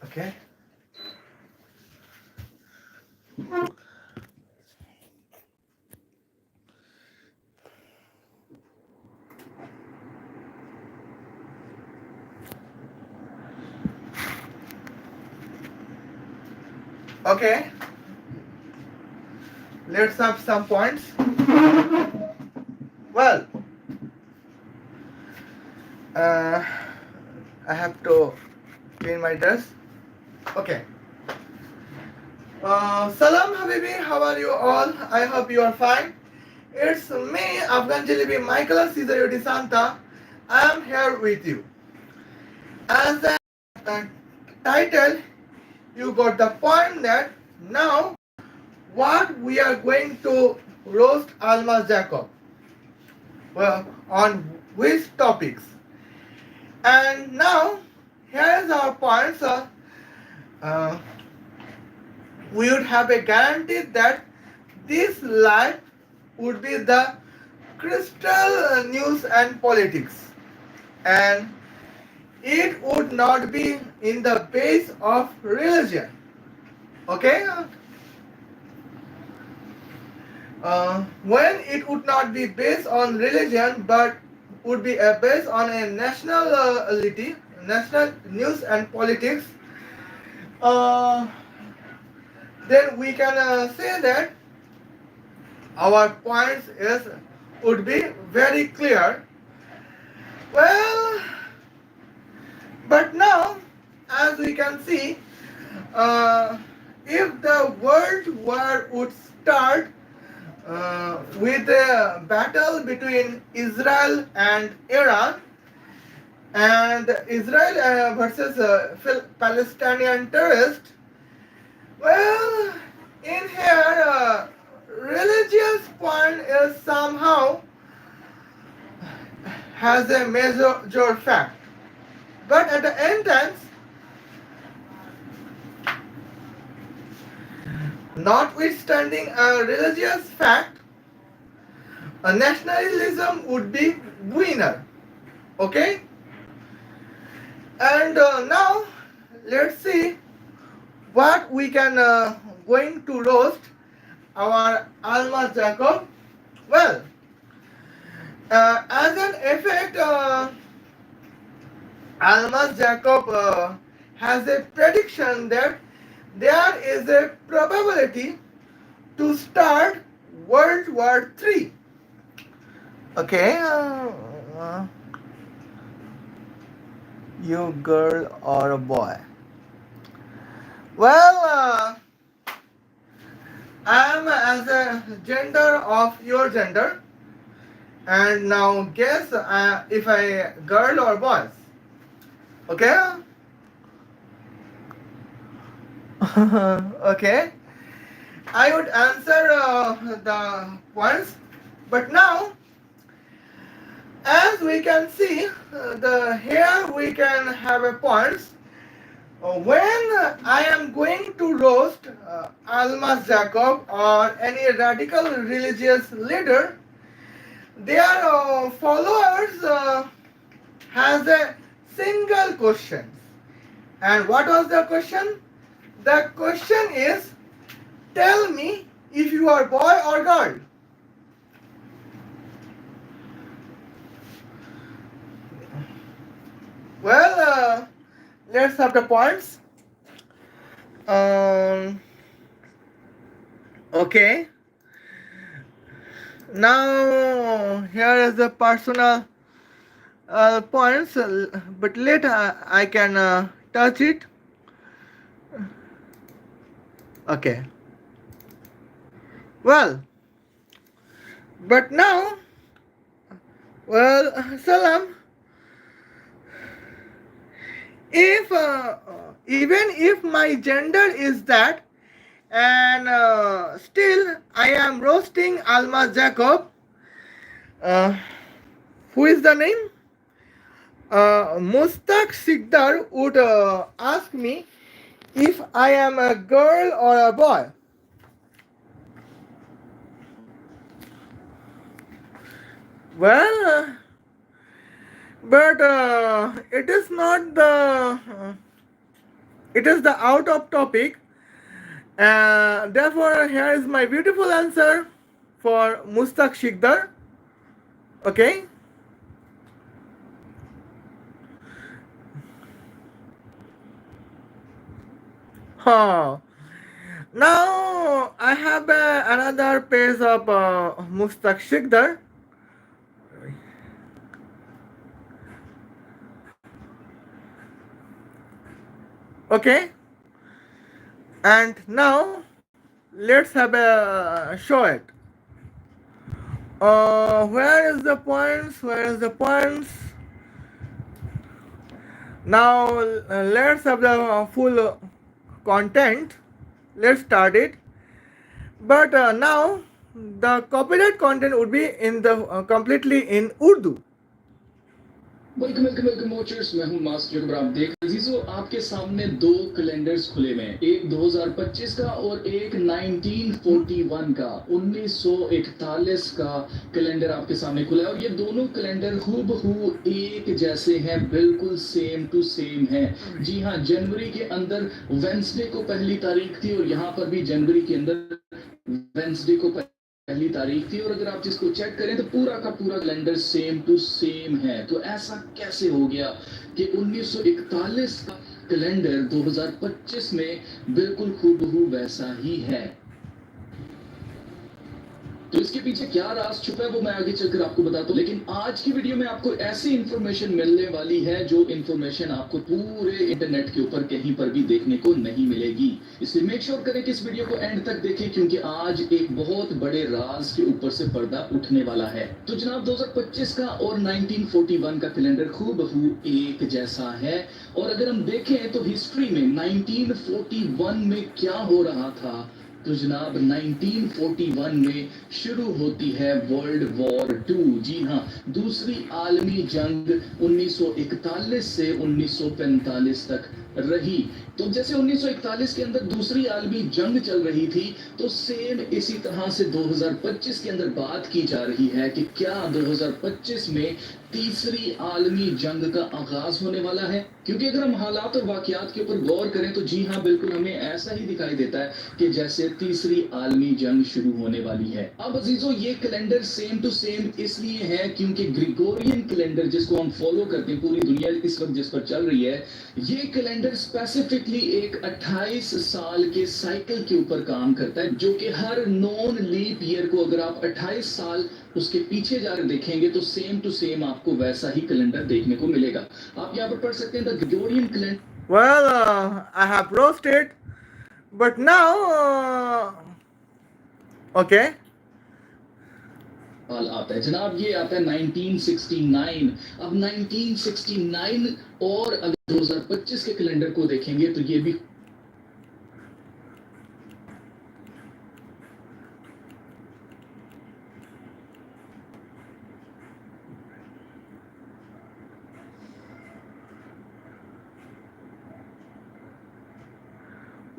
Okay. Okay. Let's have some points. Well, uh, I have to clean my dress. Okay. Salam Habibi, how are you all? I hope you are fine. It's me, Afghan Jelebi, Michael Caesar Santa. I am here with you. As the title, you got the point that now what we are going to roast Almas Jacob. Well, on which topics? And now, here is our points. Uh, we would have a guarantee that this life would be the crystal news and politics, and it would not be in the base of religion. Okay? When it would not be based on religion but would be based on a nationality, national news and politics, uh, then we can say that our points is would be very clear. Well, but now, as we can see, if the world war would start with a battle between Israel and Iran, and Israel versus Palestinian terrorists, well, in here, religious point is somehow has a major fact. But at the end times, notwithstanding a religious fact, a nationalism would be winner. Okay? And now, let's see what we can going to roast our Almas Jacob. Well, as an effect, Almas Jacob has a prediction that there is a probability to start World War III. Okay, you girl or a boy? Well, I am as a gender of your gender, and now guess if I girl or boys. Okay. Okay. I would answer the points, but now, as we can see, the here we can have a points. When I am going to roast Almas Jacob or any radical religious leader, their followers has a single question. And what was the question? The question is, tell me if you are boy or girl. Well, let's have the points. Okay. Now here is the personal points, but later I can touch it. Okay. Well, but now, well, Salam, if even if my gender is that, and still I am roasting Almas Jacob, uh, who is the name? Mustaq Sikdar would ask me if I am a girl or a boy. Well, but it is not the It is the out of topic. Therefore, here is my beautiful answer for Mustaq Shikdar. Okay. Huh. Now I have another page of Mustaq Shikdar. Okay. And now let's have a show it. Where is the points? Where is the points? Now let's have the full content. Let's start it. But now the copyright content would be in the completely in Urdu. Welcome welcome welcome watchers, मैं हूं मास Jacob. आप देख अजीजों, आपके सामने दो calendars खुले हुए हैं, एक 2025 का और एक 1941 का 1941 का कैलेंडर आपके सामने खुला है। और ये दोनों कैलेंडर हूबहू एक जैसे हैं, बिल्कुल सेम टू सेम है। जी हाँ, जनवरी के अंदर वेंसडे को पहली तारीख थी और यहाँ पर भी जनवरी के अंदर वेंसडे को पहली तारीख थी। और अगर आप जिसको चेक करें तो पूरा का पूरा कैलेंडर सेम टू सेम है। तो ऐसा कैसे हो गया कि 1941 का कैलेंडर 2025 में बिल्कुल हूबहू वैसा ही है? तो इसके पीछे क्या राज छुपा है वो मैं आगे चलकर आपको बताता हूँ। लेकिन आज की वीडियो में आपको ऐसी इंफॉर्मेशन मिलने वाली है जो इंफॉर्मेशन आपको पूरे इंटरनेट के ऊपर कहीं पर भी देखने को नहीं मिलेगी। इसलिए मेक श्योर करें कि इस वीडियो को एंड तक देखें, क्योंकि आज एक बहुत बड़े राज के ऊपर से पर्दा उठने वाला है। तो जनाब, 2025 का और 1941 का कैलेंडर खूबहू एक जैसा है। और अगर हम देखें तो हिस्ट्री में 1941 में क्या हो रहा था, तो जनाब 1941 में शुरू होती है वर्ल्ड वॉर 2। जी हाँ, दूसरी आलमी जंग 1941 से 1945 तक रही। तो जैसे 1941 के अंदर दूसरी आलमी जंग चल रही थी, तो सेम इसी तरह से 2025 के अंदर बात की जा रही है कि क्या 2025 में तीसरी आलमी जंग का आगाज होने वाला है। क्योंकि अगर हम हालात और वाकयात के ऊपर गौर करें तो जी हाँ, बिल्कुल हमें ऐसा ही दिखाई देता है कि जैसे तीसरी आलमी जंग शुरू होने वाली है। अब अजीजों, ये कैलेंडर सेम टू सेम इसलिए है क्योंकि ग्रिगोरियन कैलेंडर जिसको हम फॉलो करते हैं, पूरी दुनिया इस वक्त जिस पर चल रही है, ये कैलेंडर स्पेसिफिकली एक 28 साल के साइकिल के ऊपर काम करता है, जो कि हर नॉन लीप ईयर को अगर आप 28 साल उसके पीछे जाकर देखेंगे तो सेम टू सेम आपको वैसा ही कैलेंडर देखने को मिलेगा। आप यहाँ पर पढ़ सकते हैं the Gregorian calendar. Well, I have roasted, but now, okay. आता है जनाब, ये आता है 1969। अब 1969 और अगर 2025 के कैलेंडर को देखेंगे तो ये भी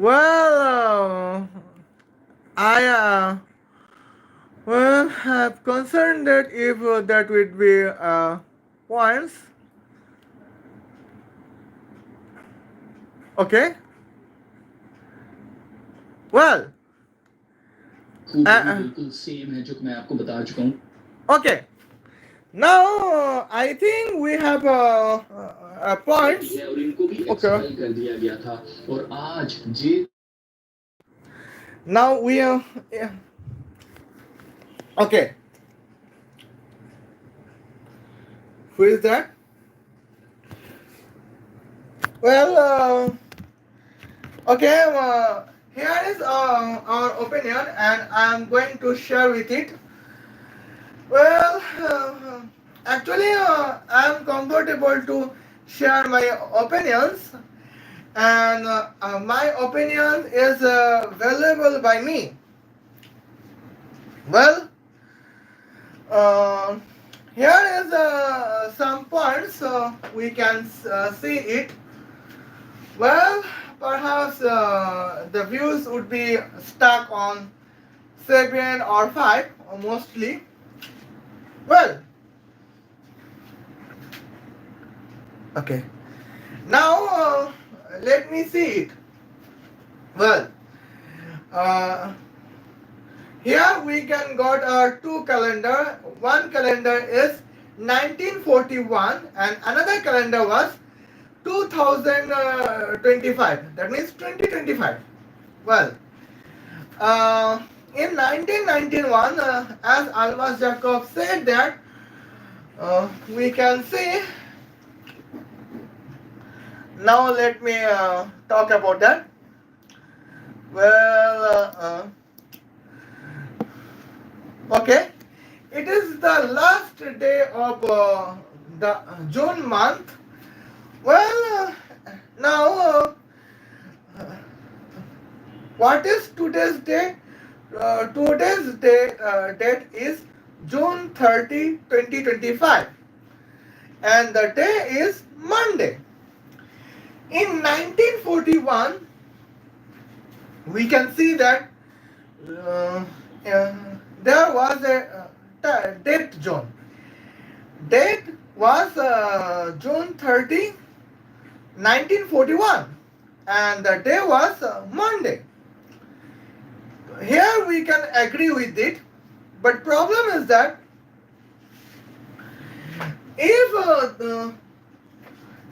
Well, I well have concerned that if that would be points. Okay. Well. बिल्कुल सेम है जो मैं आपको बता चुका हूँ। Okay. Now I think we have points. और इनको भी एक्सपेल कर दिया गया था और आज जे now we yeah. Okay. Who is that? Well, okay. Here is our opinion, and I am going to share with it. Well, actually, I am comfortable to share my opinions, and my opinion is valuable by me. Well, here is some points we can see it. Well, perhaps the views would be stuck on 7 or 5 mostly. Well, okay. Now let me see it. Well, uh, here we can got two calendar. One calendar is 1941 and another calendar was 2025. That means 2025. Well, uh, in 1991, as Almas Jacob said that, we can see. Now let me talk about that. Well, okay. It is the last day of the June month. Well, now what is today's date? Today's date is June 30, 2025, and the day is Monday. In 1941, we can see that uh, uh, there was a date zone. Date was June 30, 1941, and the day was Monday. Here we can agree with it, but problem is that if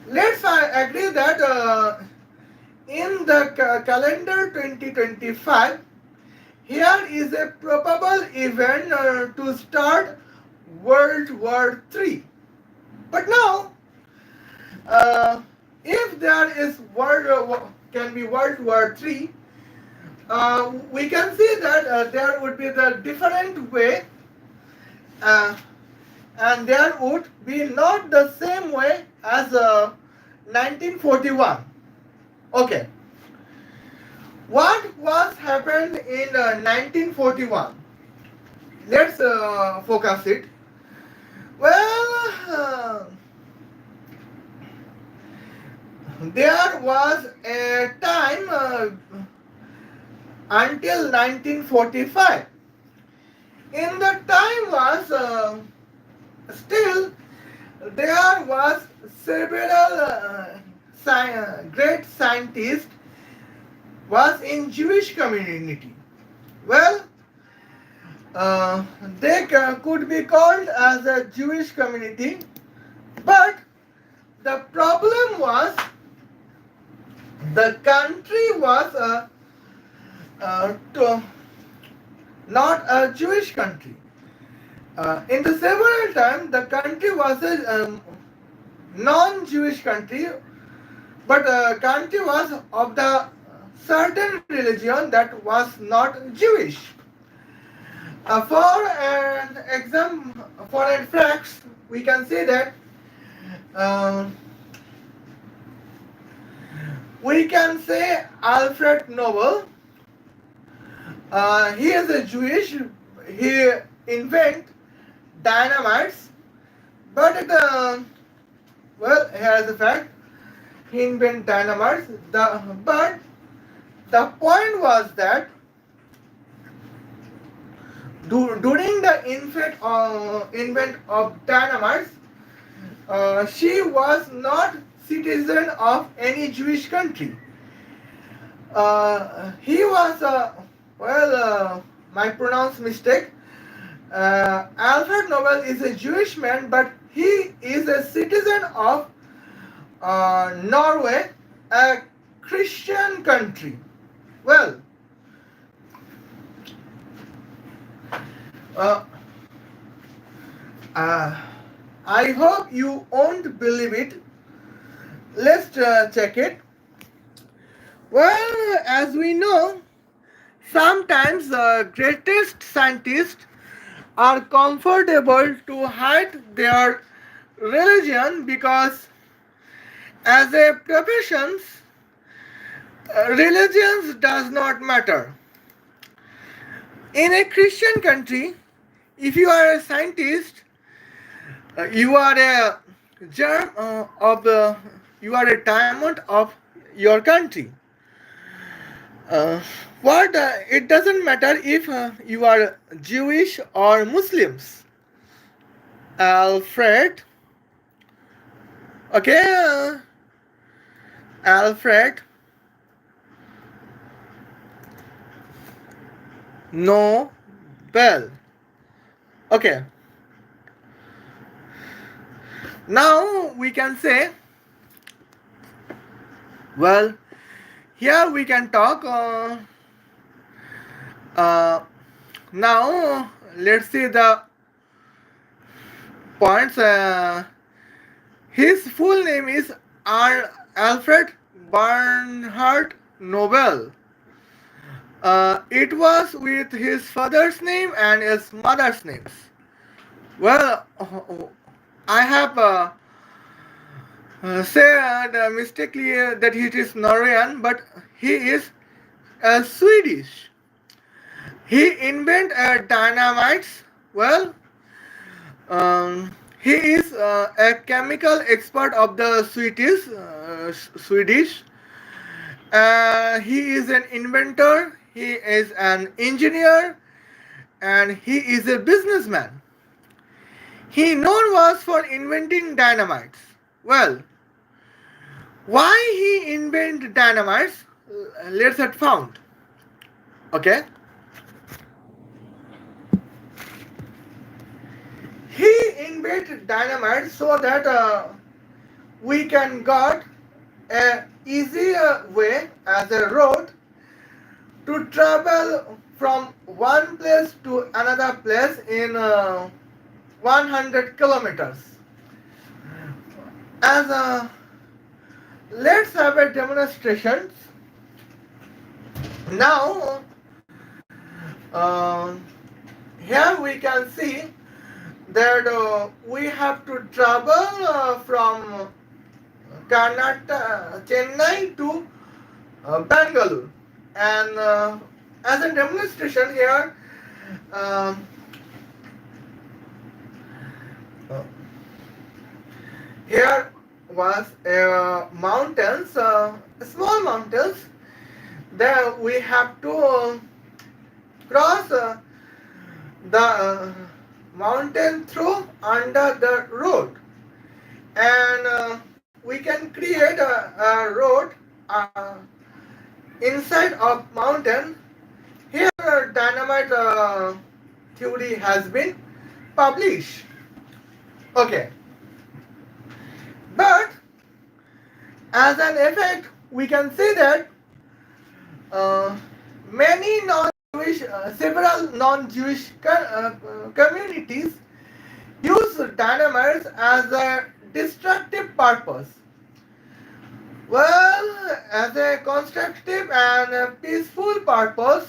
let's agree that in the calendar 2025, here is a probable event to start World War III. But now, if there is can be World War III, we can see that there would be the different way, and there would be not the same way as 1941. Okay. What was happened in 1941? Let's focus it. Well, there was a time until 1945. In the time was still there was several great scientists was in Jewish community. Well, they could be called as a Jewish community, but the problem was the country was not a Jewish country. In the several times, the country was a non-Jewish country, but the country was of the certain religion that was not Jewish. For an example, for a fact, we can say that we can say Alfred Nobel. He is a Jewish. He invent dynamites, but well, here's the fact. He invent dynamites. But the point was that during the invent of dynamites, she was not citizen of any Jewish country. He was my pronounce mistake. Alfred Nobel is a Jewish man, but he is a citizen of Norway, a Christian country. Well, I hope you won't believe it. Let's check it. Well, as we know, sometimes the greatest scientists are comfortable to hide their religion because as a profession, religions does not matter. In a Christian country, if you are a scientist, you are a germ you are a diamond of your country. It doesn't matter if you are Jewish or Muslims. Alfred, okay, Alfred Nobel. Okay, now we can say, well, here we can talk. Uh, Now let's see the points. His full name is Alfred Bernhard Nobel. It was with his father's name and his mother's names. Well, I have said mistakenly that he is Norwegian, but he is Swedish. He invented dynamites. Well, he is a chemical expert of the Swedish. He is an inventor. He is an engineer, and he is a businessman. He known was for inventing dynamites. Well, why he invented dynamites? Let's get found. Okay. He invented dynamite so that we can got a easier way as a road to travel from one place to another place in 100 kilometers. As let's have a demonstration. Now, here we can see that we have to travel from Chennai to Bangalore, and as a demonstration here, uh, here was mountains, small mountains. There we have to cross the mountain through under the road, and we can create a road inside of mountain. Here dynamite theory has been published. Okay, but as an effect we can see that many non-Jewish, several non-Jewish communities use dynamites as a destructive purpose. Well, as a constructive and a peaceful purpose,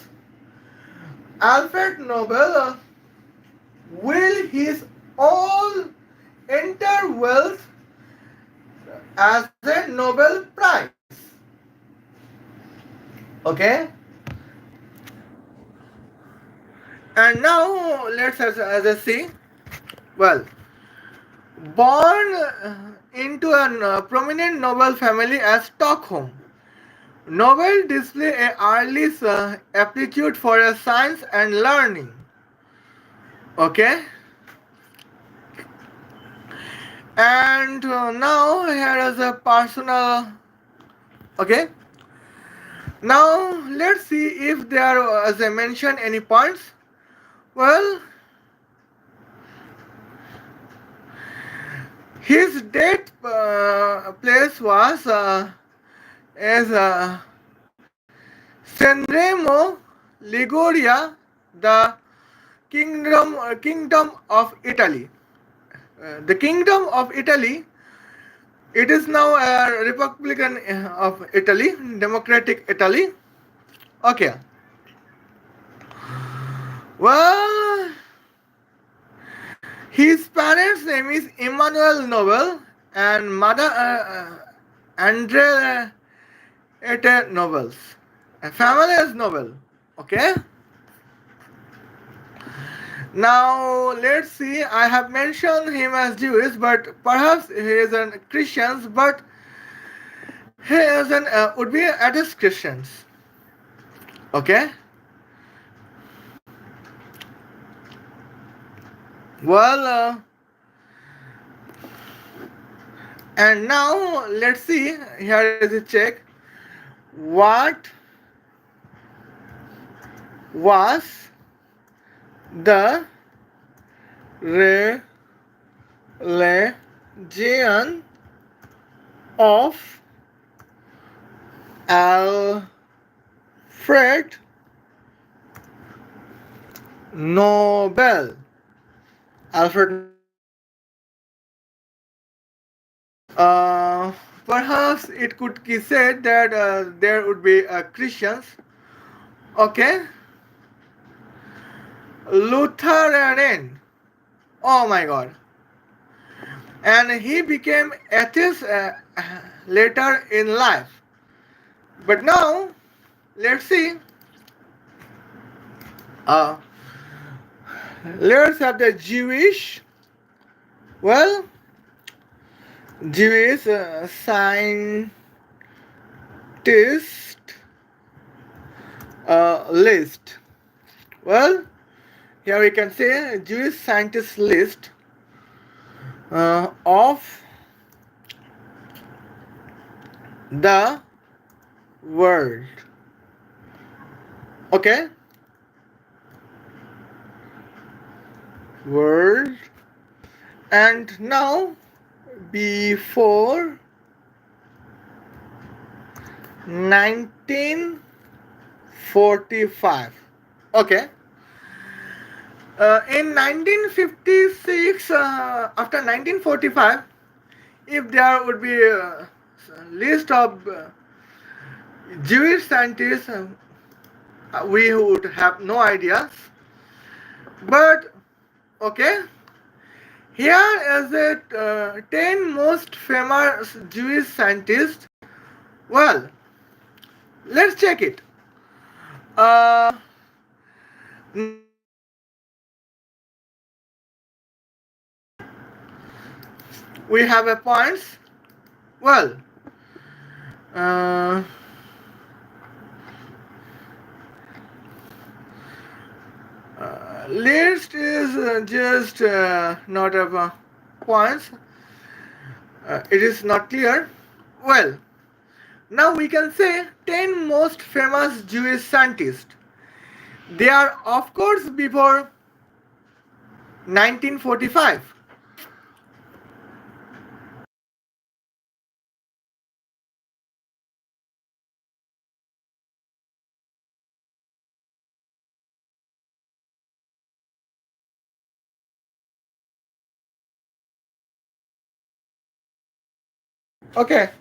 Alfred Nobel will his all entire wealth as a Nobel Prize. Okay? And now let's as I see. Well, born into a prominent Nobel family at Stockholm, Nobel displayed a early aptitude for science and learning. Okay, and now here is a personal. Okay, now let's see if there, as I mentioned, any points. Well, his death place was as Sanremo, Liguria, the kingdom of Italy. The kingdom of Italy. It is now a Republican of Italy, Democratic Italy. Okay. Well, his parents' name is Emmanuel Nobel and mother Andre Nobels. Family is Nobel. Okay. Now let's see. I have mentioned him as Jewish, but perhaps he is a Christian. But he is an would be atheist Christians. Okay. Well, And now let's see. Here is a check. What was the religion of Alfred Nobel? Alfred Nobel. Perhaps it could be said that there would be Christians. Okay, Lutheran. Oh my God! And he became atheist later in life. But now, let's see. Uh, let's have the Jewish. Well, Jewish scientist list. Well, here we can say Jewish scientist list of the world. Okay, world. And now, before 1945. Okay. In 1956, after 1945, if there would be a list of Jewish scientists, we would have no ideas. But okay, here is the 10 most famous Jewish scientists. Well, let's check it. Uh, we have a points. Well, uh, list is just not a points. It is not clear. Well, now we can say 10 most famous Jewish scientists. They are of course before 1945. Okay.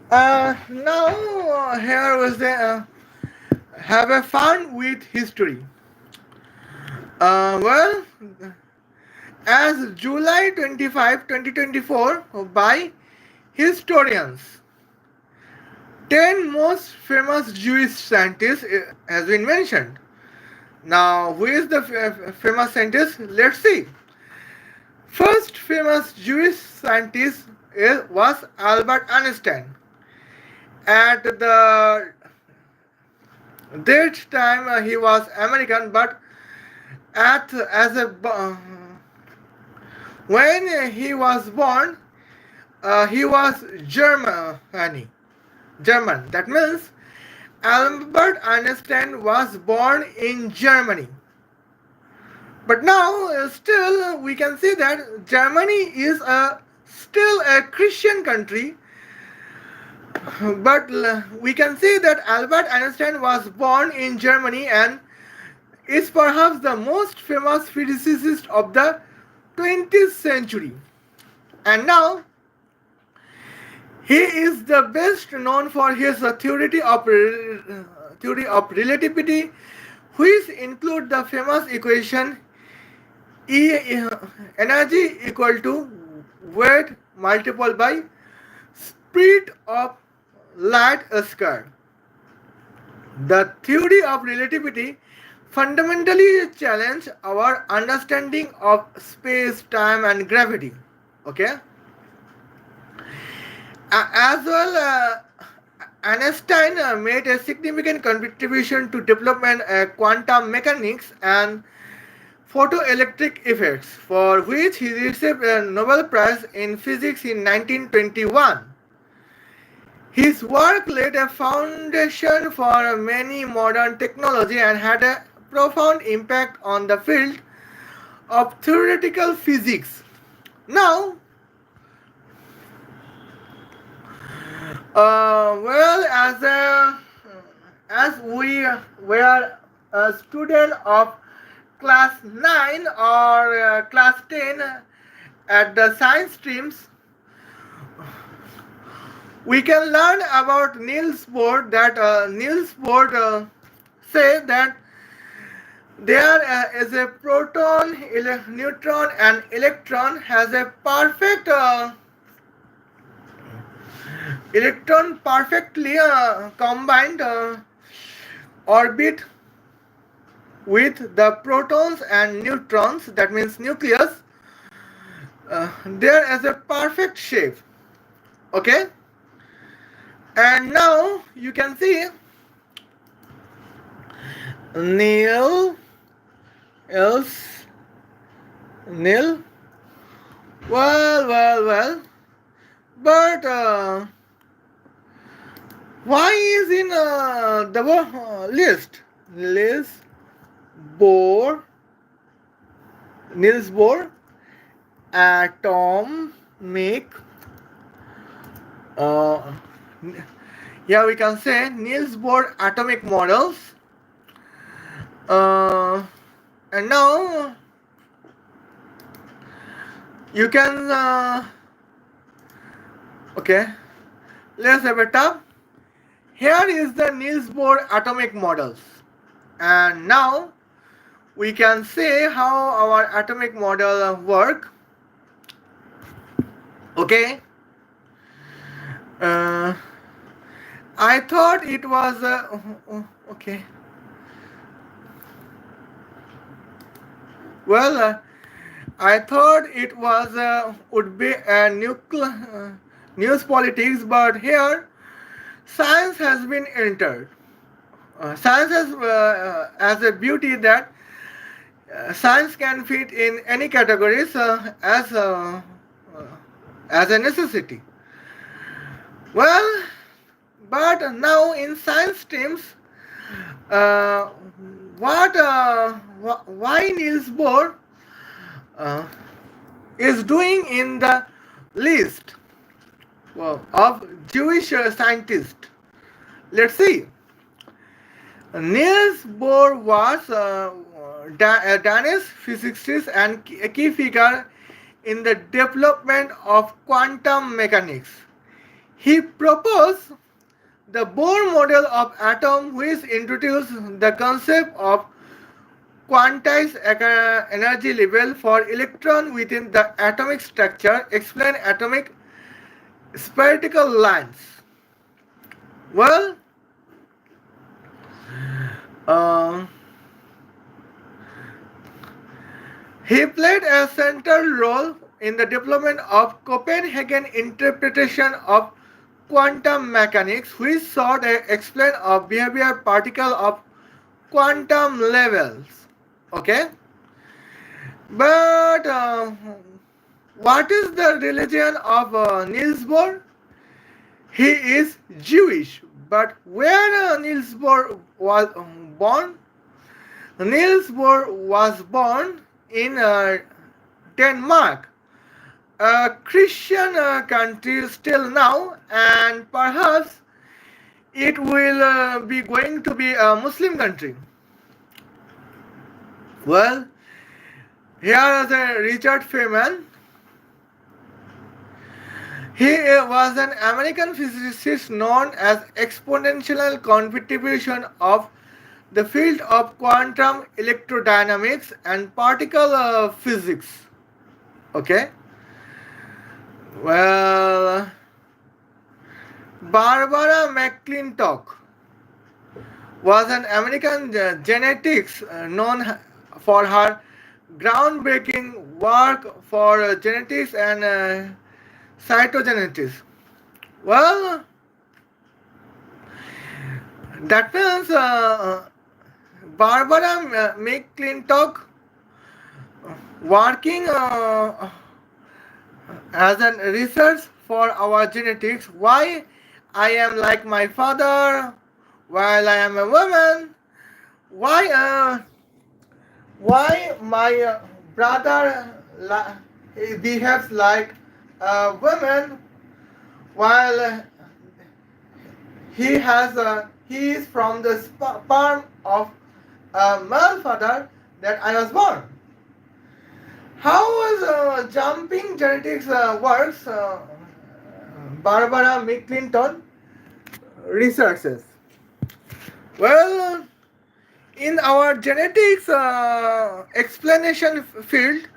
Now here was the have a fun with history. Well, as July 25, 2024, by historians, 10 most famous Jewish scientists has been mentioned. Now, who is the famous scientist? Let's see. First famous Jewish scientist was Albert Einstein. At the that time he was American, but at as a when he was born, he was German. That means Albert Einstein was born in Germany. But now, still, we can see that Germany is still a Christian country. But we can see that Albert Einstein was born in Germany and is perhaps the most famous physicist of the 20th century. And now, he is the best known for his theory of relativity, which include the famous equation E energy equal to weight multiplied by speed of light squared. The theory of relativity fundamentally challenge our understanding of space, time, and gravity. Okay. As well, Einstein made a significant contribution to development quantum mechanics and photoelectric effects, for which he received a Nobel Prize in Physics in 1921. His work laid a foundation for many modern technology and had a profound impact on the field of theoretical physics. Now, as we were a student of class 9 or class 10 at the science streams, we can learn about Niels Bohr that Niels Bohr said that there is a proton, neutron and electron has a perfect electron perfectly combined orbit with the protons and neutrons, that means nucleus. There is a perfect shape. Okay, and now you can see Neil else Neil. Well, but why is in the list Bohr Niels Bohr atomic we can say Niels Bohr atomic models, and now you can okay, let's have a tab. Here is the Niels Bohr atomic models, and now we can say how our atomic model work. Okay, I thought it was okay. Well, I thought it was would be a news politics, but here science has been entered. Science has a beauty that science can fit in any categories as a necessity. Well, but now in science streams, why Niels Bohr is doing in the list of Jewish scientists? Let's see. Niels Bohr was a Danish physicist and a key figure in the development of quantum mechanics. He proposed the Bohr model of atom, which introduced the concept of quantized energy level for electron within the atomic structure, explain atomic spherical lines. Well, he played a central role in the development of Copenhagen interpretation of quantum mechanics, which sought to explain a behavior particle of quantum levels. Okay, but what is the religion of Niels Bohr? He is Jewish, but where Niels Bohr was born? Niels Bohr was born in Denmark, a Christian country still now, and perhaps it will be going to be a Muslim country. Well, here is a Richard Feynman. He was an American physicist known as exponential contribution of the field of quantum electrodynamics and particle physics. Okay. Well, Barbara McClintock was an American genetics known for her groundbreaking work for genetics and cytogenetics. Well, that means Barbara McClintock working as a research for our genetics. Why I am like my father while I am a woman? Why my brother he behaves like a woman while he is from the sperm of a male father that I was born. How was jumping genetics works? Barbara McClinton researches. Well, in our genetics explanation field,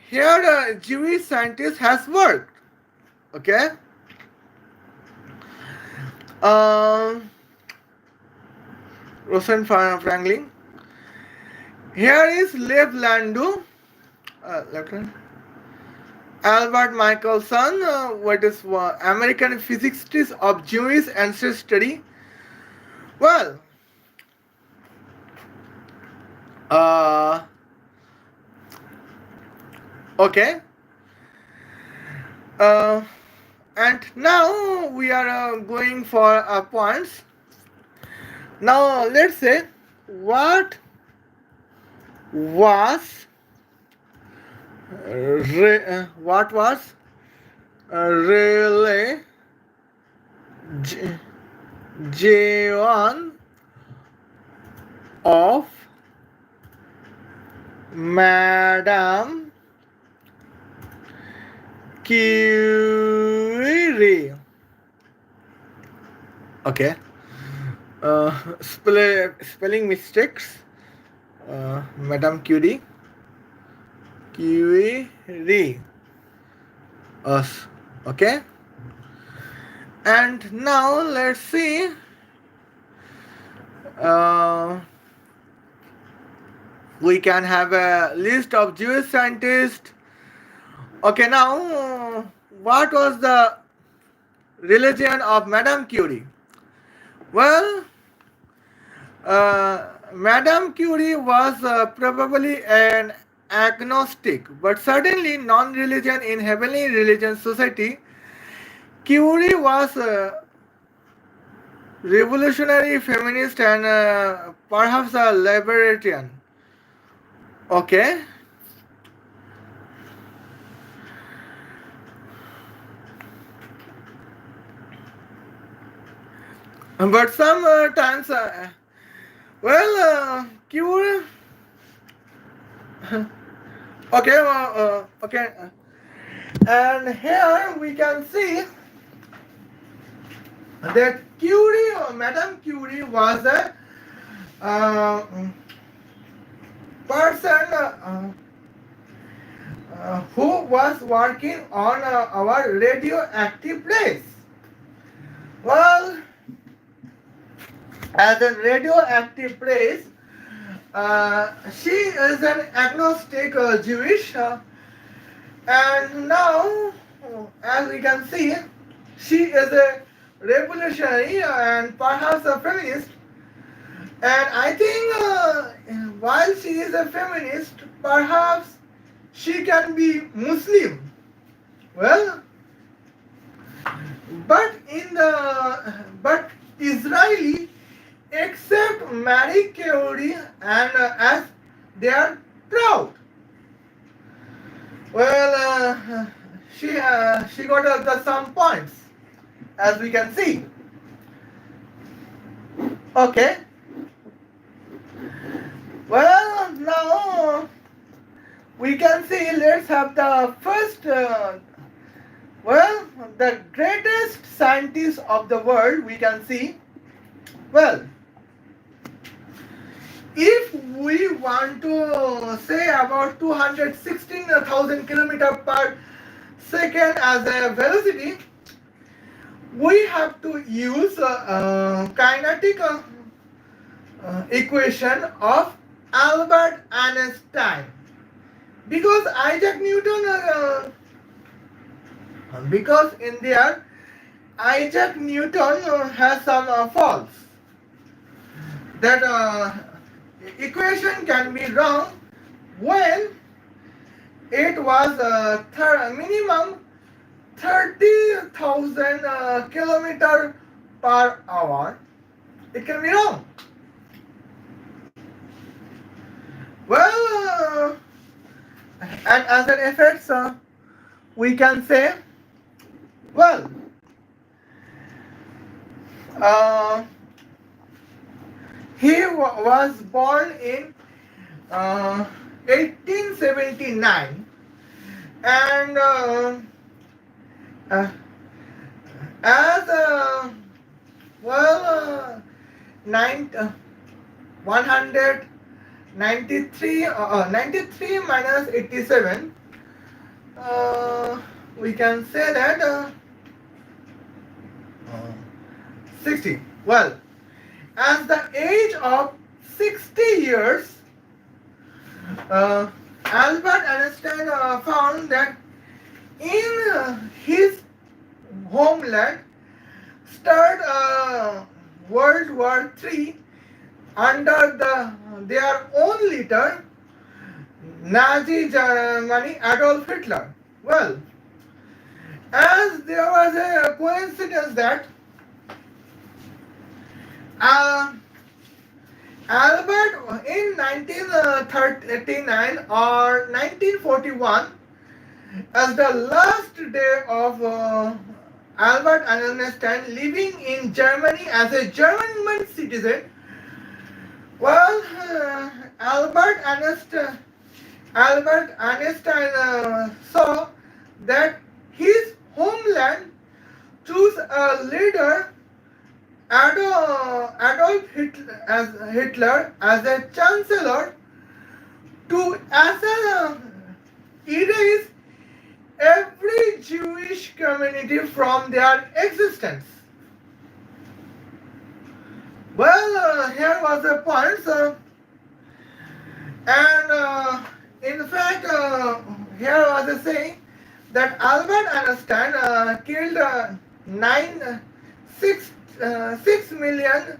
here a Jewish scientist has worked. Okay. Rosen Franklin. Here is Lev Landau, Albert Michelson, what is American physicist of Jewish ancestry. Well, okay. And now we are going for points. Now let's say what was relay John of Madame Curie. Okay. Spelling mistakes. Madame Curie. Curie. Us. Okay. And now let's see. We can have a list of Jewish scientists. Okay, now what was the religion of Madame Curie? Well, Madame Curie was probably an agnostic, but certainly non-religion in Heavenly Religion Society. Curie was a revolutionary feminist and perhaps a libertarian. Okay. But sometimes, Curie. Okay, okay. And here we can see that Curie, or Madame Curie, was a person who was working on our radioactive rays. Well, as a radioactive rays, she is an agnostic Jewish, and now, as we can see, she is a revolutionary and perhaps a feminist. And I think while she is a feminist, perhaps she can be Muslim. Well, but Israeli accept Marie Curie and as they are proud. Well, she got some points, as we can see. Okay. Well, now we can see. Let's have the first. The greatest scientist of the world. We can see. Well, if we want to say about 216,000 kilometers per second as a velocity, we have to use kinetic equation of Albert Einstein, because Isaac Newton because in there Isaac Newton has some faults. That equation can be wrong when it was minimum 30,000 kilometer per hour. It can be wrong. Well, and as an effect, we can say, well, uh, he was born in uh, 1879, and uh, as well, 193 93 minus 87, we can say that 60. Well, as the age of 60 years, Albert Einstein found that in his homeland, start World War III under their own leader, Nazi Germany, Adolf Hitler. Well, as there was a coincidence that uh, Albert in 1939 or 1941, as the last day of Albert Einstein living in Germany as a German citizen, well, Albert Einstein saw that his homeland chose a leader, Adolf Hitler as a chancellor to erase every Jewish community from their existence. Well, here was the point, and in fact, here was a saying that Albert Einstein killed 6 million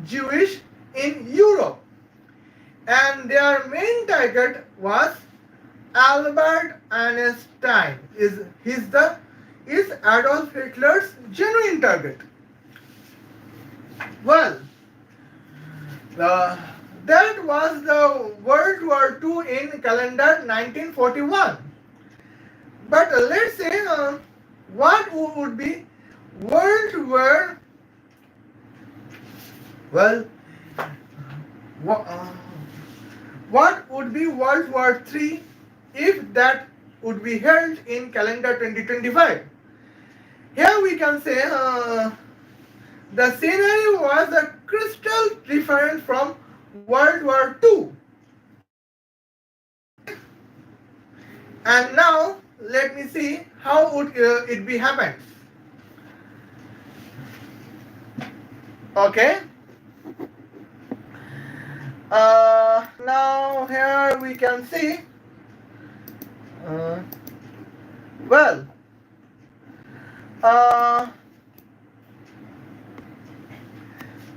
Jewish in Europe, and their main target was Albert Einstein. Is Adolf Hitler's genuine target? Well, that was the World War II in calendar 1941. But let's say what would be World War, well, what would be World War III if that would be held in calendar 2025? Here we can say the scenario was a crystal different from World War II. And now let me see how would it be happened. Okay. Now here we can see. Well.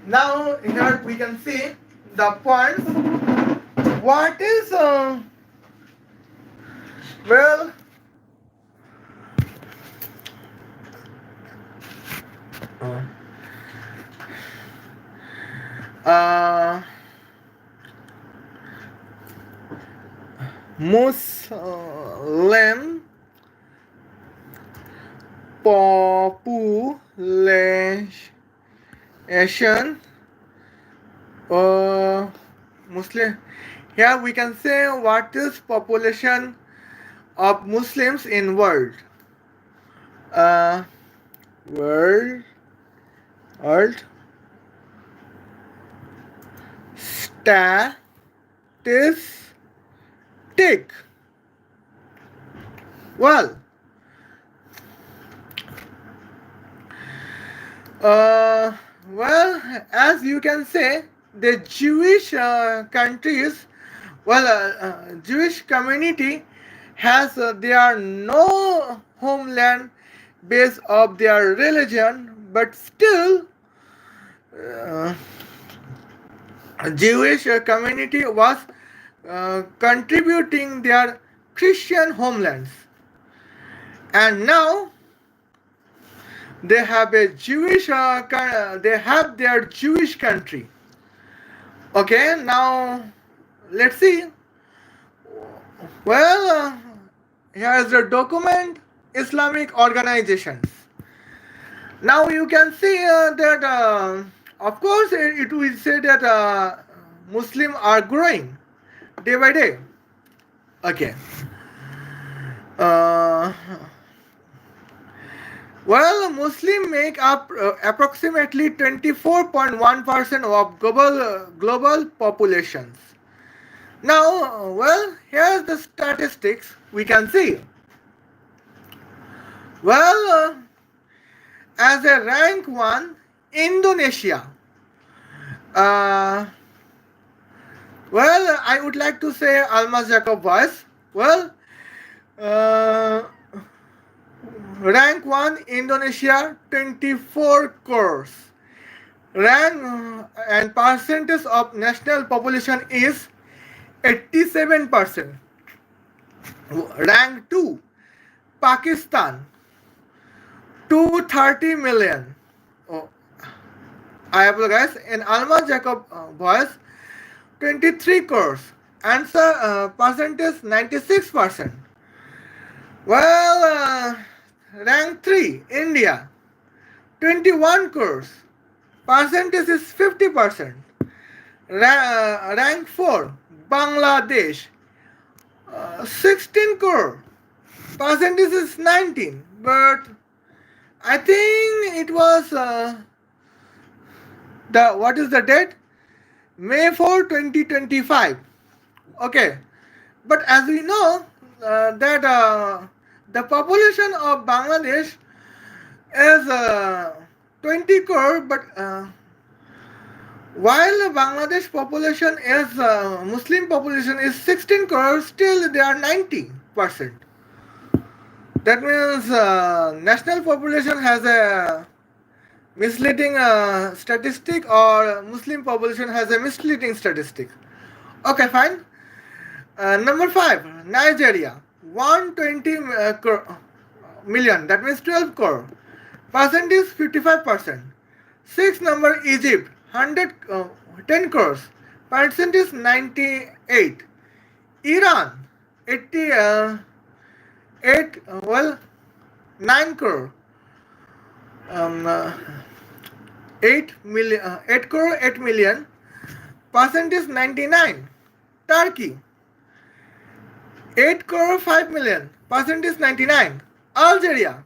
Now here we can see the points. What is well, Muslim population, Muslim. Here we can say what is population of Muslims in world. World statistic. Well, as you can say, the Jewish countries, Jewish community has their no homeland base of their religion, but still, Jewish community was contributing their Christian homelands. And now they have a they have their Jewish country. Okay, now let's see. Well, here's the document, Islamic organizations. Now you can see that, of course, it will say that Muslims are growing day by day. Okay. Uh, well, Muslims make up approximately 24.1% of global populations. Now, well, here's the statistics we can see. Well, as a rank 1, Indonesia. Well, I would like to say Almas Jacob voice. Well, uh, rank 1, Indonesia, 24 crores. Rank and percentage of national population is 87%. Rank 2, Pakistan, 230 million. Oh, I apologize. In Almas Jacob voice, 23 crores. Answer percentage 96%. Well, rank 3, India, 21 crores. Percentage is 50%. Rank 4, Bangladesh, 16 crore. Percentage is 19. But I think it was what is the date? May 4, 2025. Okay. But as we know that the population of Bangladesh is 20 crore, but while Bangladesh population is Muslim population is 16 crore, still they are 90%. That means national population has a misleading statistic, or Muslim population has a misleading statistic. Okay, fine. Number 5, Nigeria, 120 million. That means 12 crore. Percentage 55%. 6 number, Egypt, 10 crores. Percentage 98. Iran, 9 crore. 8 crore 8 million. Percentage 99. Turkey, 8 crore 5 million. Percentage 99. Algeria,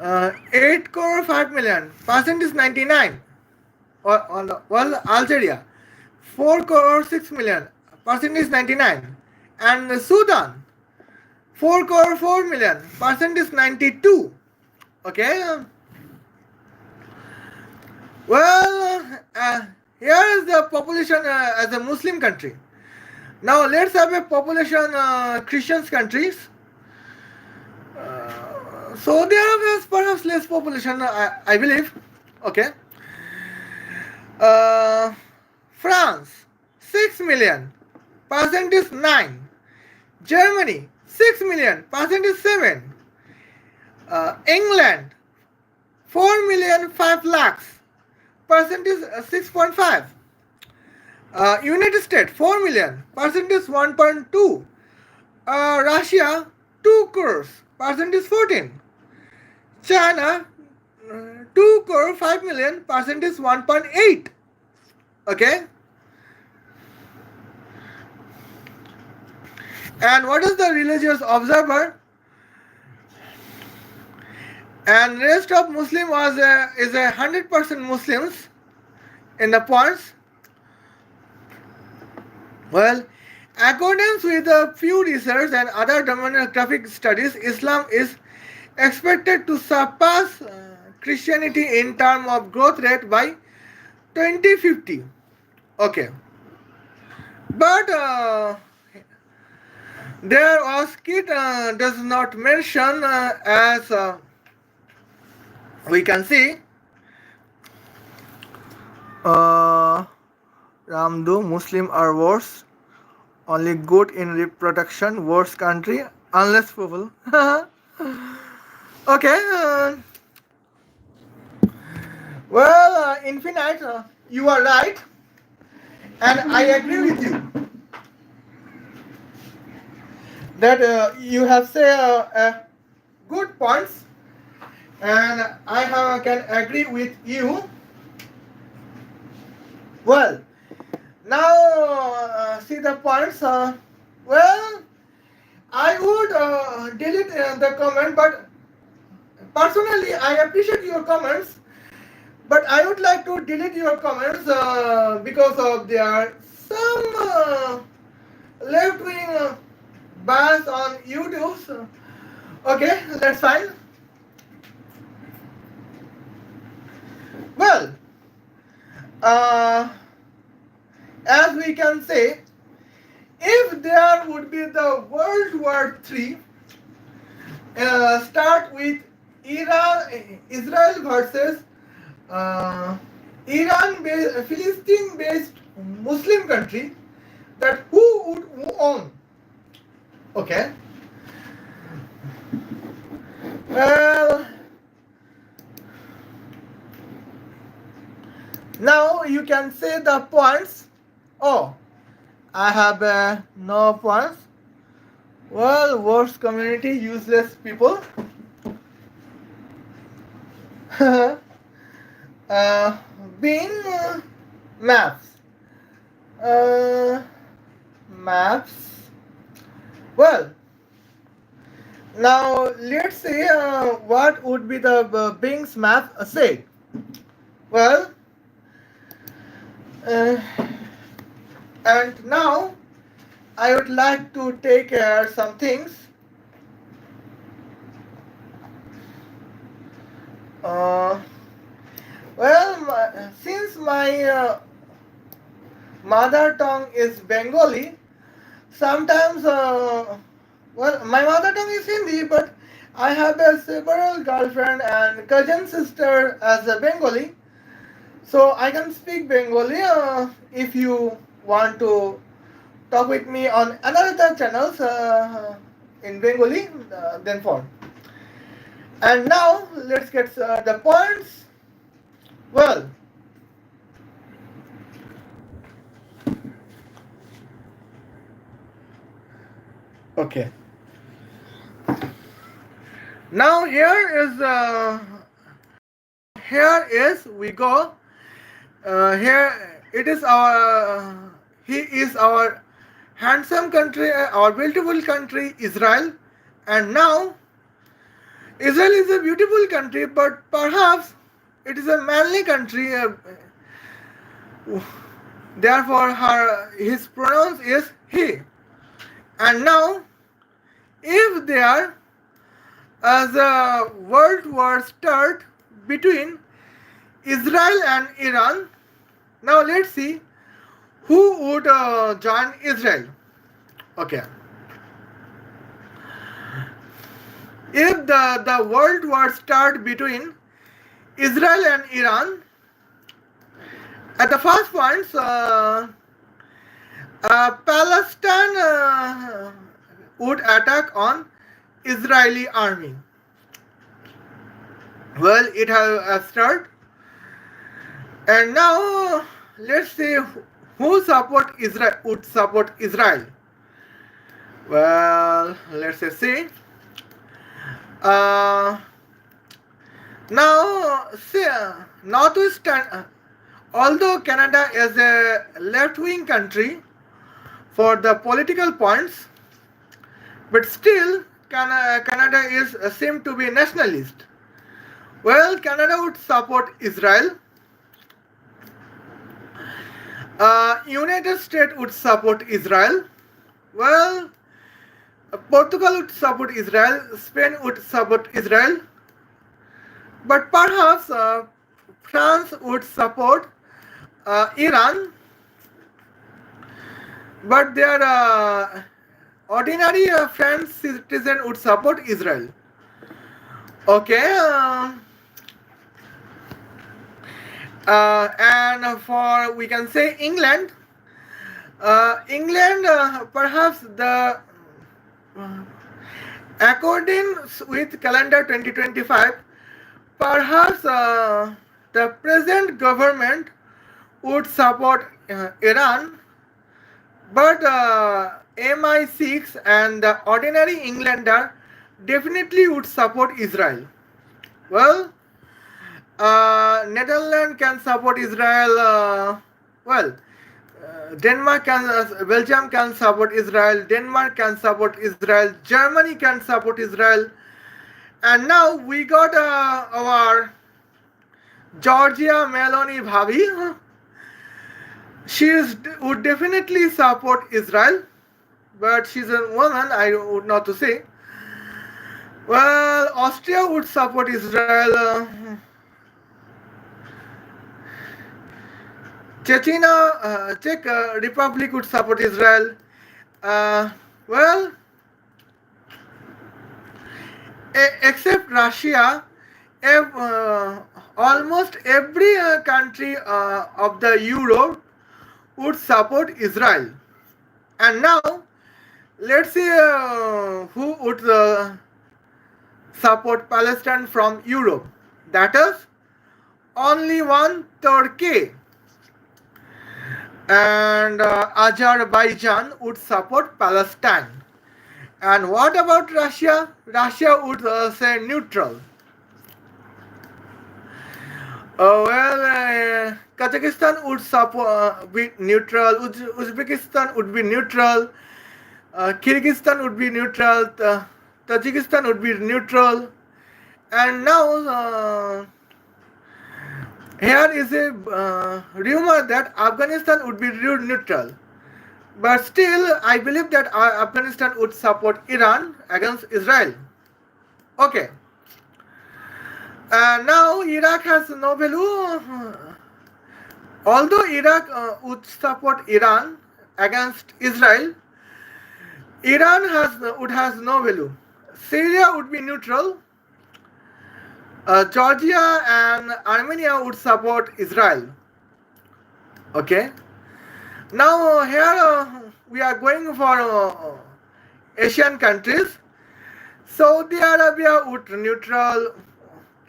8 crore 5 million. Percentage 99. Well, Algeria, 4 crore 6 million. Percentage 99. And Sudan, 4 crore 4 million. Percentage 92. Okay. Well, here is the population as a Muslim country. Now let's have a population Christian countries. Saudi Arabia has perhaps less population, I believe. Okay. France, 6 million. Percentage 9. Germany, 6 million. Percentage 7. England, 4 million 5 lakhs. Percentage 6.5. United States, 4 million. Percentage 1.2. Russia, 2 crores. Percentage 14. China, 2 crore 5 million. Percentage 1.8. Okay. And what is the religious observer? And rest of Muslim is 100% Muslims in the points. Well, according with the Pew Research and other demographic studies, Islam is expected to surpass Christianity in terms of growth rate by 2050. Okay. But there was kit does not mention as we can see Ramdu Muslim are worse. Only good in reproduction, worst country, unless people. Okay. Infinite, you are right, and I agree with you that you have said good points, and can agree with you. Well, now see the points. Well, I would delete the comment, but personally, I appreciate your comments. But I would like to delete your comments because of there some left wing bias on YouTube. So, okay, that's fine. Well, uh, as we can say, if there would be the World War III, start with Israel versus uh, Philistine-based Muslim country, that who would own? Okay. Well, now you can say the points. Oh, I have no points. Well, worst community, useless people. uh, Being maps. Uh, Maps. Well, now let's see what would be the Bing's map say. Well, uh, and now I would like to take some things. Uh, since my mother tongue is Bengali, sometimes, my mother tongue is Hindi, but I have a several girlfriend and cousin sister as a Bengali, so I can speak Bengali. If you want to talk with me on another channels in Bengali, then phone. And now let's get the points. Well, okay. Now here is we go. Here it is our he is our handsome country, our beautiful country, Israel. And now Israel is a beautiful country, but perhaps it is a manly country. Therefore, his pronouns is he. And now, if there as a world war start between Israel and Iran, now let's see who would join Israel. Okay. If the world war start between Israel and Iran, at the first point, Palestine would attack on Israeli army. Well, it has started, and now let's see who would support Israel. Well, let's see. Now, see, notwithstanding, although Canada is a left-wing country for the political points, but still Canada is seem to be nationalist. Well, Canada would support Israel. United States would support Israel. Well, Portugal would support Israel. Spain would support Israel. But perhaps France would support Iran. But their ordinary French citizen would support Israel. Okay. And for we can say England, England, perhaps the according with calendar 2025, perhaps the present government would support Iran, but MI6 and the ordinary Englander definitely would support Israel. Well, Netherlands can support Israel. Well, Denmark can, Belgium can support Israel. Denmark can support Israel. Germany can support Israel. And now we got our Georgia Meloni Bhavi. Would definitely support Israel, but she's a woman. I would not to say. Well, Austria would support Israel. Czech Republic would support Israel. Uh, well, except Russia, almost every country of the Europe would support Israel. And now, let's see who would support Palestine from Europe. That is only one Turkey. And Azerbaijan would support Palestine. And what about Russia? Russia would say neutral. Kazakhstan would support be neutral. Uzbekistan would be neutral. Kyrgyzstan would be neutral. Tajikistan would be neutral. And now here is a rumor that Afghanistan would be neutral. But still, I believe that Afghanistan would support Iran against Israel. Okay. Now Iraq has no value. Although Iraq would support Iran against Israel, Iran would has no value. Syria would be neutral. Georgia and Armenia would support Israel. Okay. Now here we are going for Asian countries. Saudi Arabia would neutral.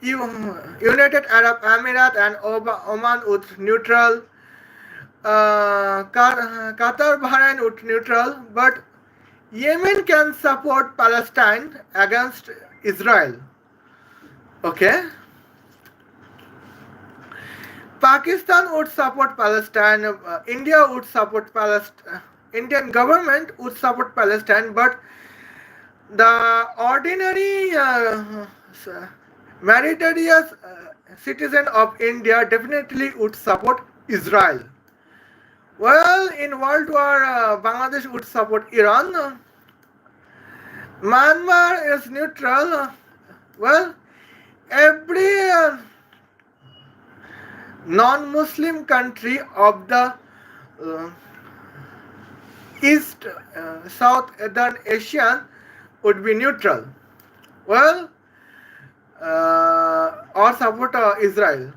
United Arab Emirates and Oman would neutral. Qatar, Bahrain would neutral. But Yemen can support Palestine against Israel. Okay. Pakistan would support Palestine. India would support Palestine. Indian government would support Palestine, but the ordinary meritorious citizen of India definitely would support Israel. Well, in World War, Bangladesh would support Iran. Myanmar is neutral. Well, every non-Muslim country of the East, Southern Asian would be neutral. Well, or support Israel.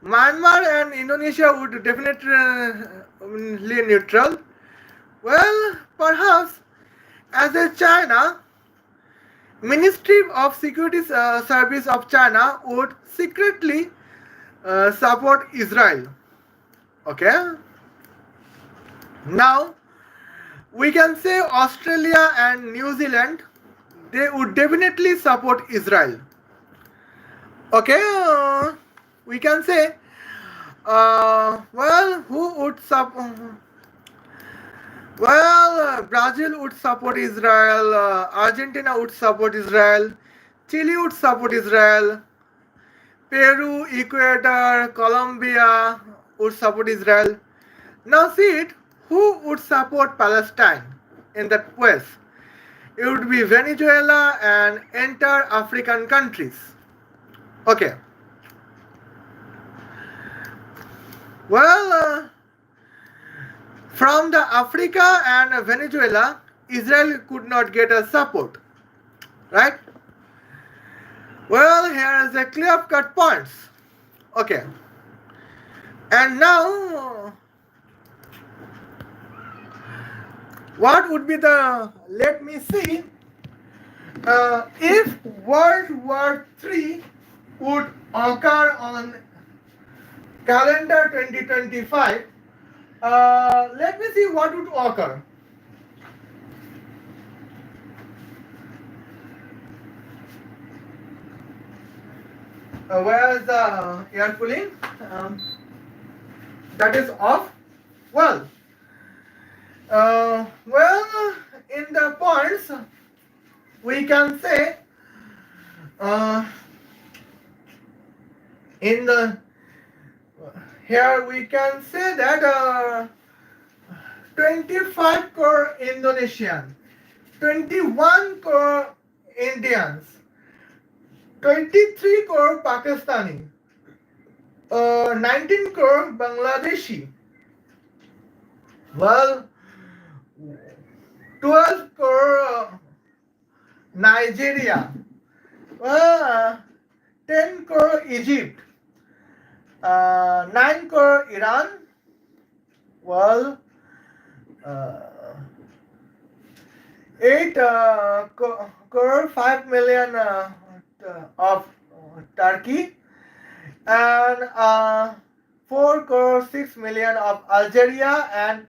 Myanmar and Indonesia would definitely neutral. Well, perhaps as a China, Ministry of Security Service of China would secretly support Israel. Okay. Now we can say Australia and New Zealand, they would definitely support Israel. Okay, we can say well, who would support? Well, Brazil would support Israel, Argentina would support Israel, Chile would support Israel, Peru, Ecuador, Colombia would support Israel. Now see it, who would support Palestine in that west? It would be Venezuela and entire African countries. Okay. Well, from the Africa and Venezuela, Israel could not get a support, right? Well, here is a clear-cut points. Okay. And now, What would be the, let me see, if World War III would occur on calendar 2025, let me see what would occur. Where is the air cooling? Um, that is off. Well, in the points, we can say uh, in the here we can say that 25 crore Indonesian, 21 crore Indians, 23 crore Pakistani, 19 crore Bangladeshi, well, 12 crore Nigeria, well, 10 crore Egypt, 9 crore Iran, well, uh, 8 crore 5 million of Turkey, and 4 crore 6 million of Algeria, and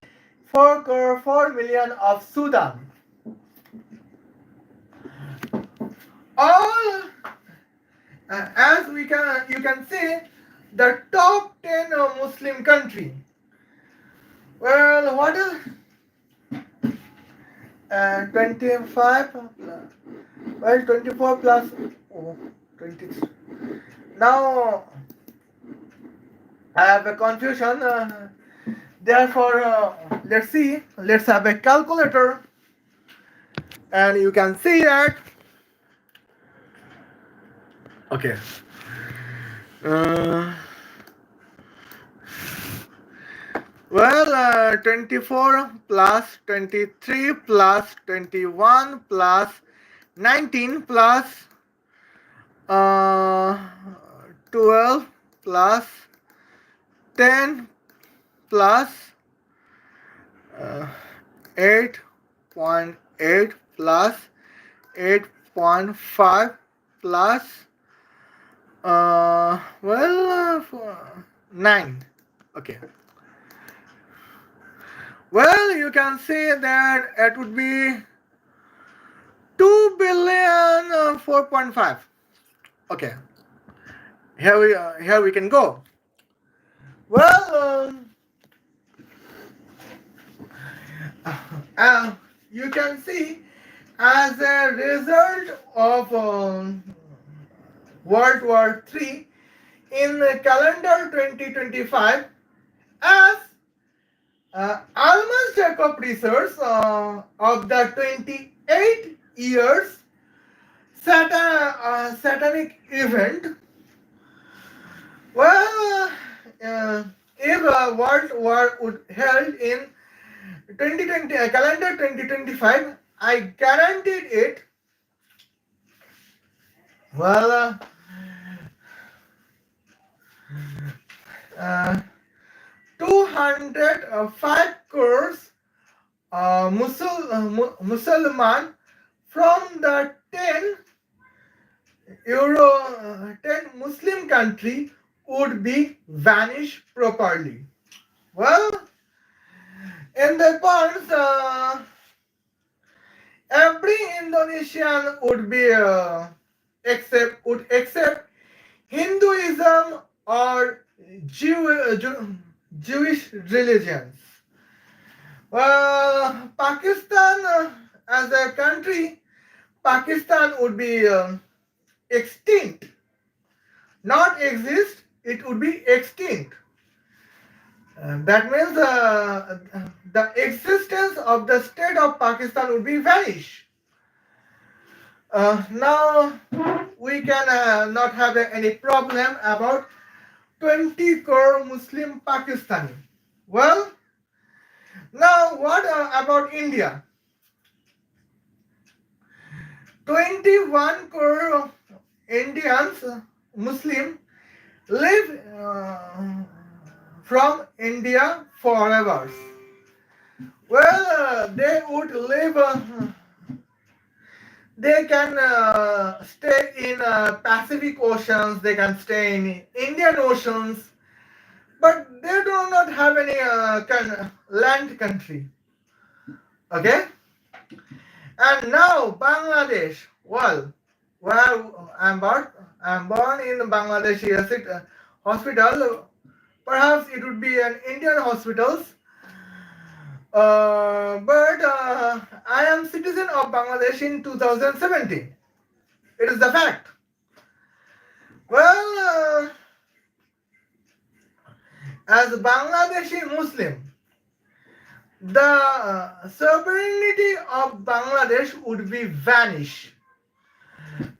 4 crore 4 million of Sudan. All, as you can see, the top 10 Muslim country. Well, what is 25? Well, 24 plus 23. Now I have a confusion. Therefore, let's see. Let's have a calculator, and you can see that. Okay. Well, 24 plus 23 plus 21 plus 19 plus 12 plus 10 plus 8.8 plus 8.5 plus 9. Okay. Well, you can say that it would be 2 billion 4.5. Okay. Here we can go. Well, you can see, as a result of World War III in calendar 2025, as Almas Jacob Research of the 28 years Satanic event. Well, if World War would held in 2020 calendar 2025, I guaranteed it. Well, 205 crores Musliman from the 10 Muslim country would be vanished properly. Well, in the points, every Indonesian would be accept Hinduism or Jewish religions. Well, Pakistan as a country, Pakistan would be extinct, not exist. It would be extinct. That means the existence of the state of Pakistan would be vanished. Now we can not have any problem about 20 crore Muslim Pakistani. Well, now what about India? 21 crore Indians, Muslim, live from India forever. Well, they would live. They can stay in Pacific Oceans. They can stay in Indian Oceans, but they do not have any land country. Okay, and now Bangladesh. Well, where I'm born in Bangladesh hospital. Perhaps it would be an Indian hospitals. But I am citizen of Bangladesh in 2017. It is the fact. Well, as a Bangladeshi Muslim, the sovereignty of Bangladesh would be vanish.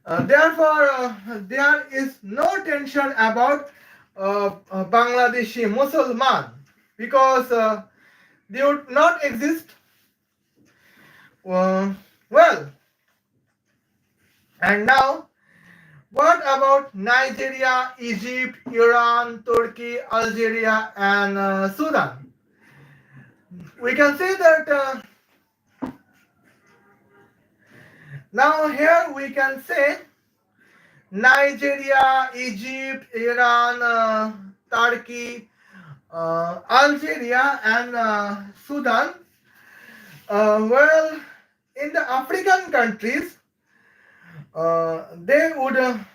Therefore, there is no tension about Bangladeshi Musliman because they would not exist. Well, and now what about Nigeria, Egypt, Iran, Turkey, Algeria, and Sudan? We can say that now here we can say Nigeria, Egypt, Iran, Turkey, Algeria, and Sudan. Well, in the African countries, they would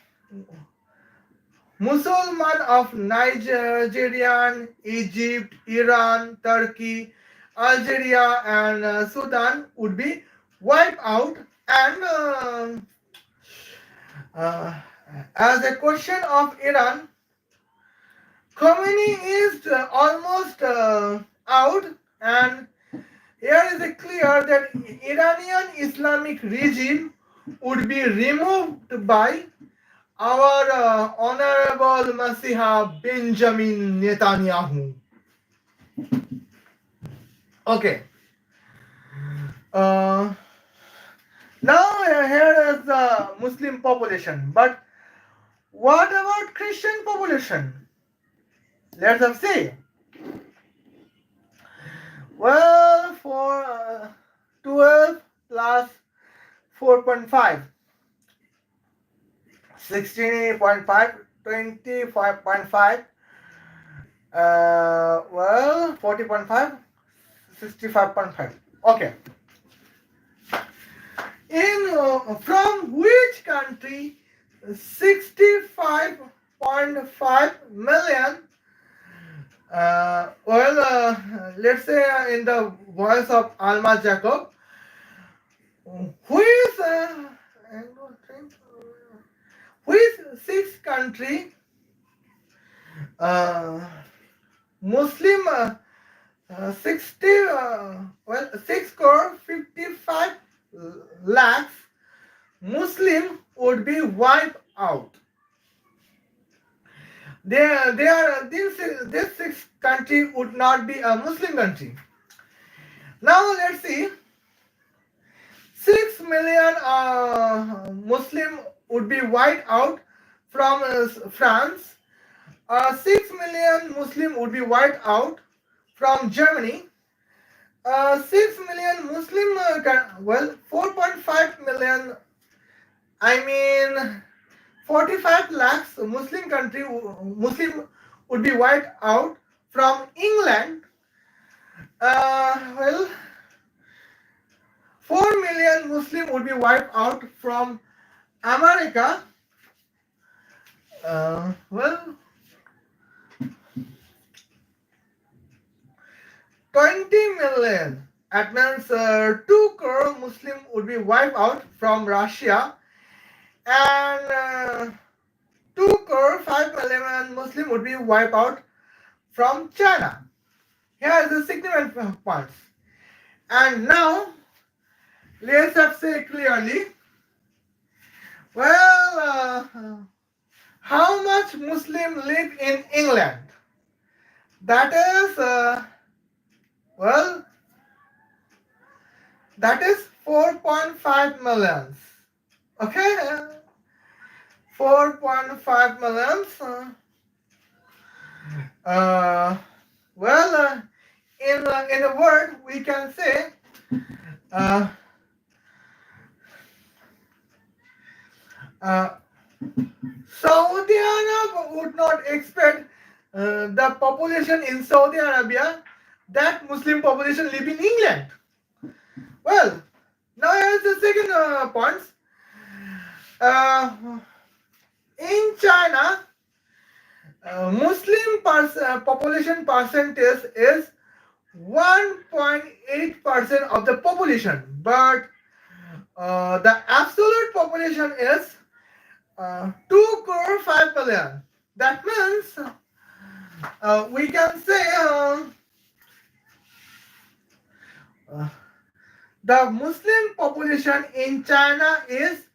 Musliman of Nigerian, Egypt, Iran, Turkey, Algeria, and Sudan would be wiped out. And as a question of Iran, Khomeini is almost out, and here is a clear that Iranian Islamic regime would be removed by our Honorable Masiha Benjamin Netanyahu. Okay. Now here is the Muslim population, but what about Christian population? Let us see. Well, for 12 plus 4.5, 16.5, 25.5, well, 40.5, 65.5. Okay. From which country 65.5 million? Let's say in the voice of Almas Jacob, which six country Muslim 6 crore 55 lakhs Muslim would be wiped out. This six country would not be a Muslim country. Now let's see. 6 million Muslim would be wiped out from France. 6 million Muslim would be wiped out from Germany. 6 million Muslim, 4.5 million, I mean 45 lakhs Muslim would be wiped out from England. 4 million Muslim would be wiped out from America. 20 million. That means 2 crore Muslim would be wiped out from Russia, and 2 crore 5 million Muslim would be wiped out from China. Here is the significant points. And now let's say clearly. Well, how much Muslim live in England? That is that is 4.5 millions. Okay, 4.5 millions. in a word we can say uh, uh, Saudi Arab would not expect the population in Saudi Arabia that Muslim population live in England. Well, now here's the second point. Uh, in China, Muslim population percentage is 1.8% of the population, but the absolute population is 2 crore 5 million. That means we can say uh, the Muslim population in China is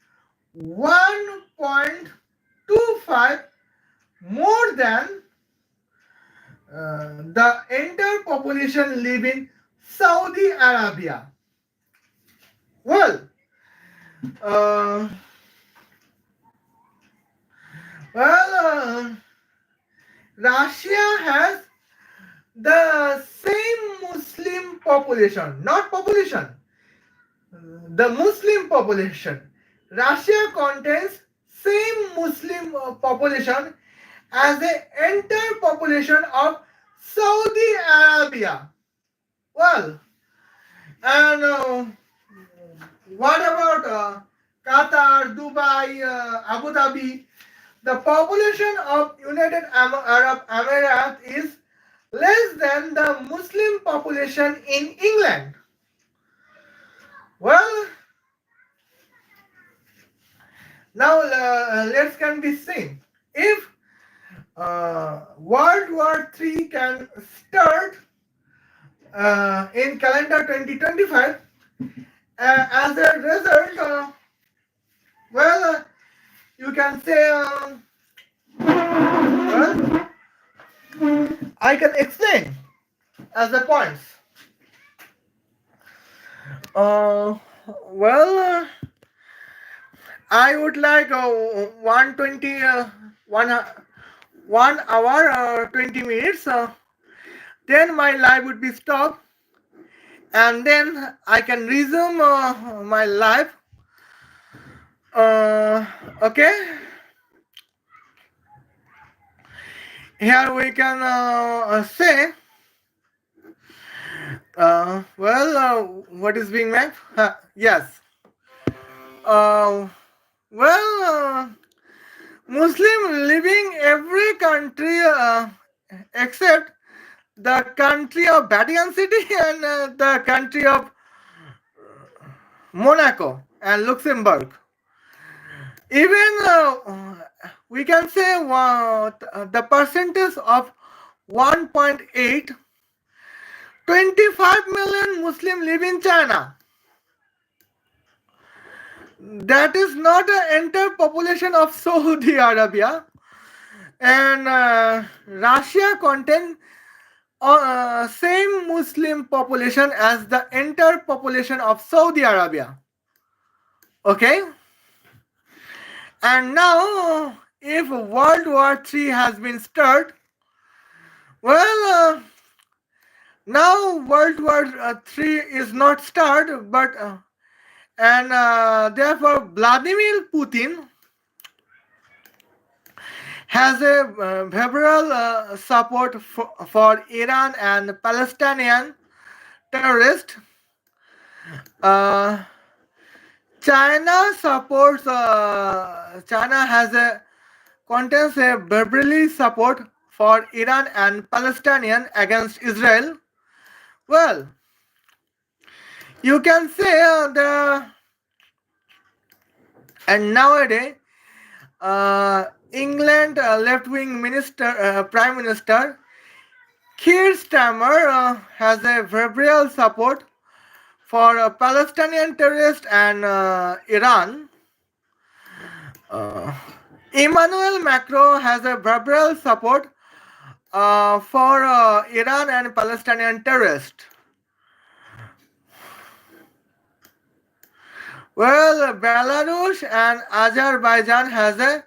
1.25 more than the entire population live in Saudi Arabia. Well, uh, well, Russia has the same Muslim population, not population, the Muslim population. Russia contains same Muslim population as the entire population of Saudi Arabia. Well, and what about Qatar, Dubai, Abu Dhabi? The population of United Arab Emirates is less than the Muslim population in England. Well, now let's can be seen. If World War III can start in calendar 2025, as a result, well, you can say, well, I can explain as the points. Well, I would like 120, 1 hour 20 minutes. Then my live would be stopped, and then I can resume my live. Okay. Here we can say, what is being meant? Yes. Muslim living every country except the country of Vatican City and the country of Monaco and Luxembourg. Even we can say the percentage of 1.8, 25 million Muslim live in China. That is not the entire population of Saudi Arabia. And Russia contains same Muslim population as the entire population of Saudi Arabia. Okay? And now, if World War III has been started, well, now World War III is not started, but therefore Vladimir Putin has a favorable support for Iran and Palestinian terrorists. China supports. China has a contains a verbally support for Iran and Palestinian against Israel. Well, you can say and nowadays England left-wing Prime Minister Keir Starmer has a verbal support for Palestinian terrorists and Iran. Emmanuel Macron has a verbal support for Iran and Palestinian terrorists. Well, Belarus and Azerbaijan has a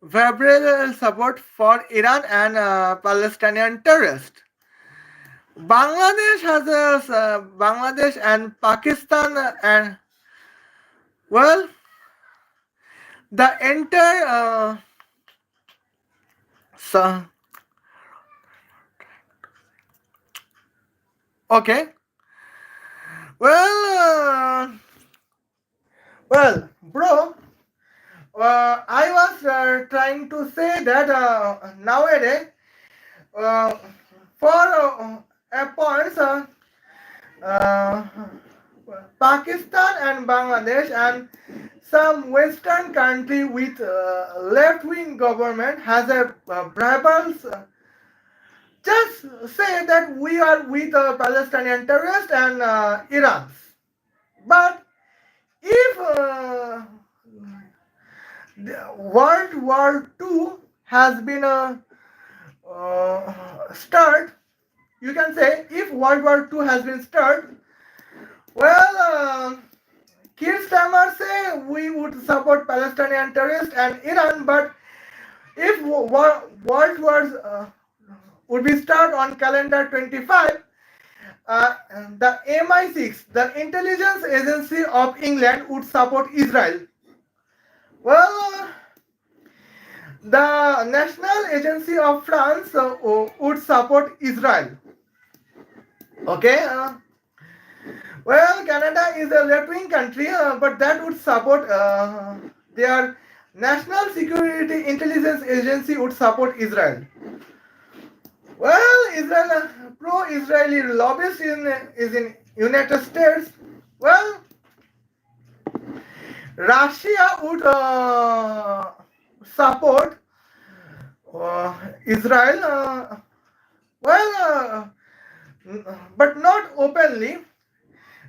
verbal support for Iran and Palestinian terrorists. Bangladesh has a Bangladesh and Pakistan and well the entire so, okay well bro, I was trying to say that nowadays uh, for a point uh, Pakistan and Bangladesh and some Western country with left-wing government has a bribes. Just say that we are with Palestinian terrorists and Iran. But if World War II has been a start, you can say if World War II has been start, well, Keir Starmer say we would support Palestinian terrorists and Iran, but if World Wars would be start on calendar 25, uh, the MI6, the intelligence agency of England, would support Israel. Well, the National Agency of France would support Israel. Okay. Well, Canada is a left-wing country, but that would support their National Security Intelligence Agency would support Israel. Well, Israel pro-Israeli lobbyist is in United States. Well, Russia would support Israel. But not openly.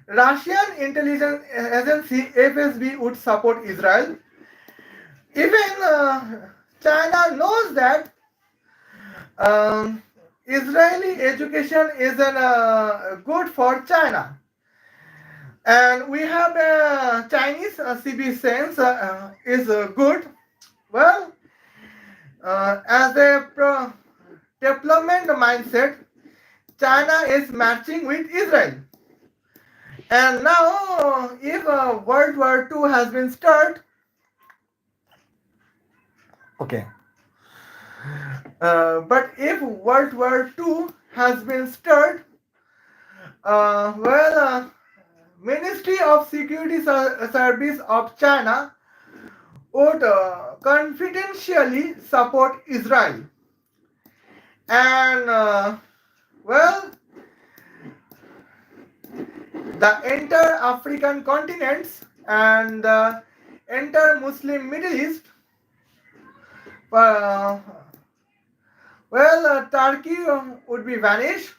Russian intelligence agency FSB would support Israel. Even China knows that Israeli education isn't good for China. And we have Chinese CB sense is good. Well, as a development mindset, China is matching with Israel. And now, if World War II has been started, okay. But if World War II has been started, Ministry of Security Service of China would confidentially support Israel. And the entire African continents and the entire Muslim Middle East, Turkey would be vanished,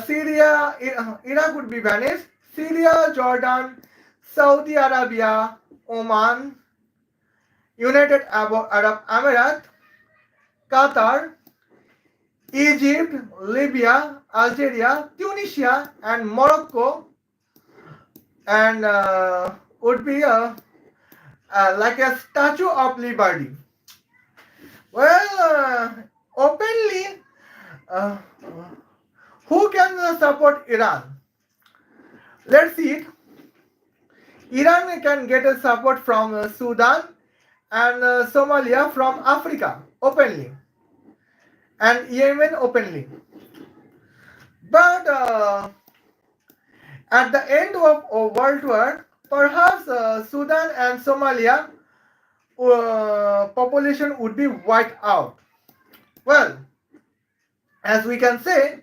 Syria, Iraq would be vanished, Syria, Jordan, Saudi Arabia, Oman, United Arab Emirates, Qatar, Egypt, Libya, Algeria, Tunisia, and Morocco, and would be like a Statue of Liberty. Well, openly, who can support Iran? Let's see it. Iran can get a support from Sudan and Somalia from Africa openly, and Yemen openly. But at the end of World War, perhaps Sudan and Somalia population would be wiped out. Well, as we can say,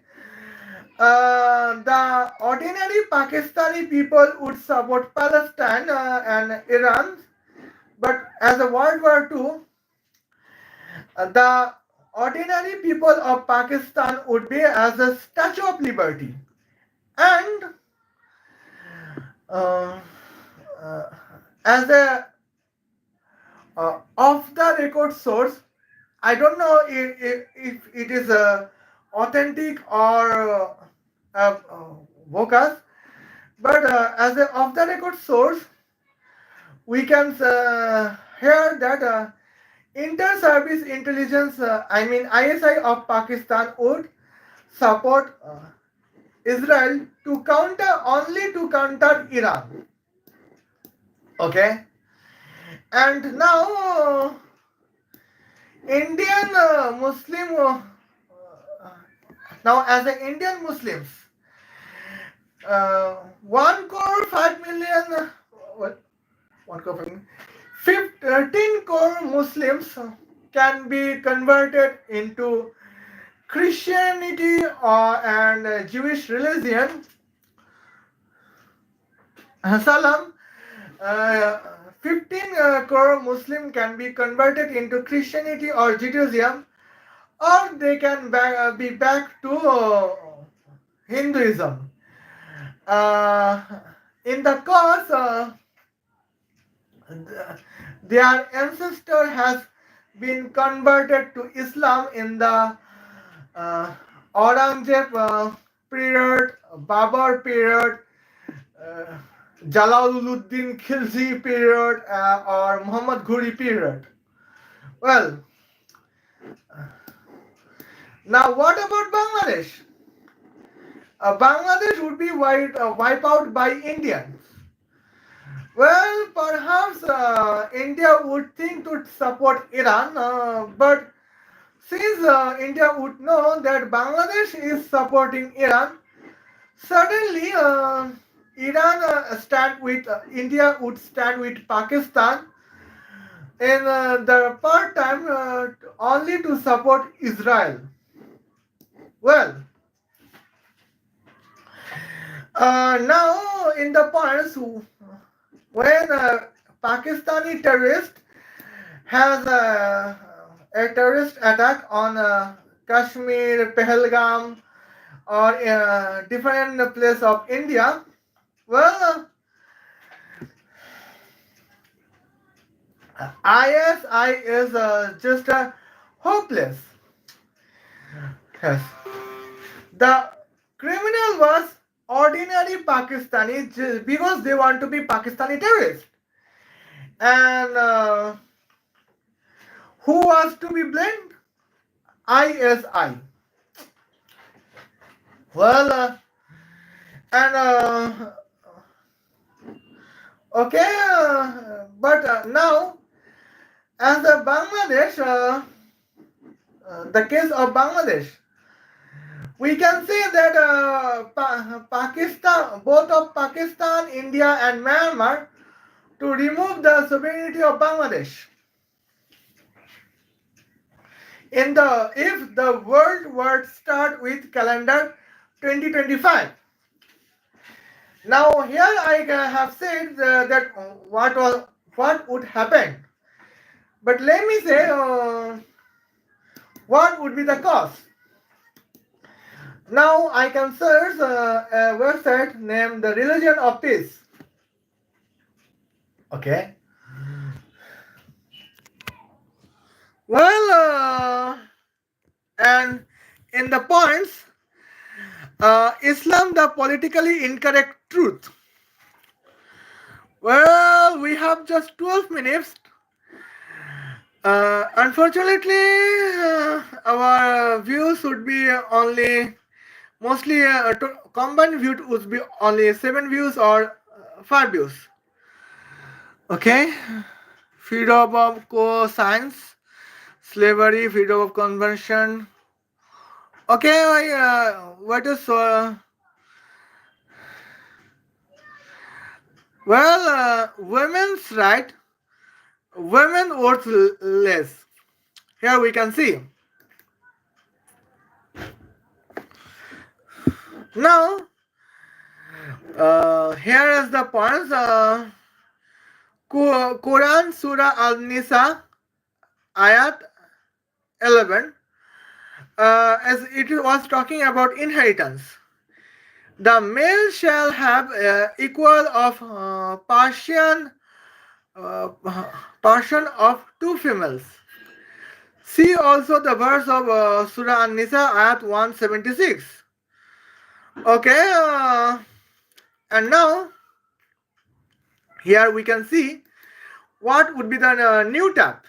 the ordinary Pakistani people would support Palestine and Iran, but as a World War II, the ordinary people of Pakistan would be as a Statue of Liberty. And as a off the record source, I don't know if it is authentic or bogus, but as a off the record source, we can hear that Inter-Service Intelligence, ISI of Pakistan would support Israel only to counter Iran. Okay, and now Indian Muslim now as an Indian Muslims, 1 crore 5 million what 1 crore 5 million, 13 crore Muslims can be converted into Christianity and Jewish religion. Salam. 15 crore Muslim can be converted into Christianity or Judaism, or they can be back to Hinduism. In the cause, their ancestor has been converted to Islam in the Aurangzeb period, Babur period, uh, Jalaluddin Khilji period, or Muhammad Ghuri period. Well, now what about Bangladesh? Bangladesh would be wiped out by Indians. Well, perhaps India would think to support Iran, but since India would know that Bangladesh is supporting Iran, suddenly India would stand with Pakistan in the part time only to support Israel. Well, now in the points when Pakistani terrorist has a terrorist attack on Kashmir, Pahalgam, or different place of India, well, ISI is just hopeless. Yes. The criminal was ordinary Pakistani because they want to be Pakistani terrorists. And who was to be blamed? ISI. Well, and okay, but now as a Bangladesh, the case of Bangladesh, we can say that Pakistan, both of Pakistan, India, and Myanmar, to remove the sovereignty of Bangladesh. If the world were to start with calendar 2025. Now here I have said that what would happen, but let me say what would be the cause. Now I can search a website named the Religion of Peace. Okay. Well, and in the points, Islam, the politically incorrect truth. Well, we have just 12 minutes. Unfortunately, our views would be only mostly combined view would be only 7 views or 5 views. Okay, freedom of co-science, slavery, freedom of conversion. Okay, what is women's right, women worth less. Here we can see. Now, here is the points. Quran Surah Al-Nisa, Ayat 11, as it was talking about inheritance. The male shall have equal of portion of 2 females. See also the verse of Surah An-Nisa, Ayat 176. Okay, and now here we can see what would be the new tab.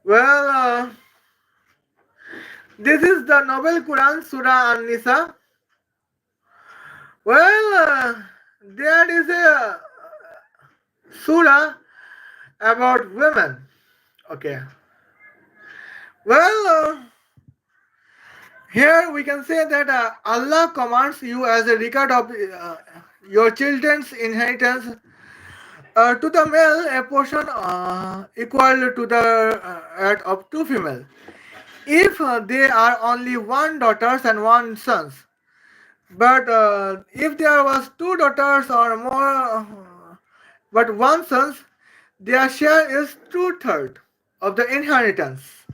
Well, This is the Noble Quran Surah An-Nisa. Well, there is a surah about women. Okay. Well, here we can say that Allah commands you as a record of your children's inheritance to the male a portion equal to the of two female. If they are only one daughters and one sons, but if there was two daughters or more, but one sons, their share is 2/3 of the inheritance.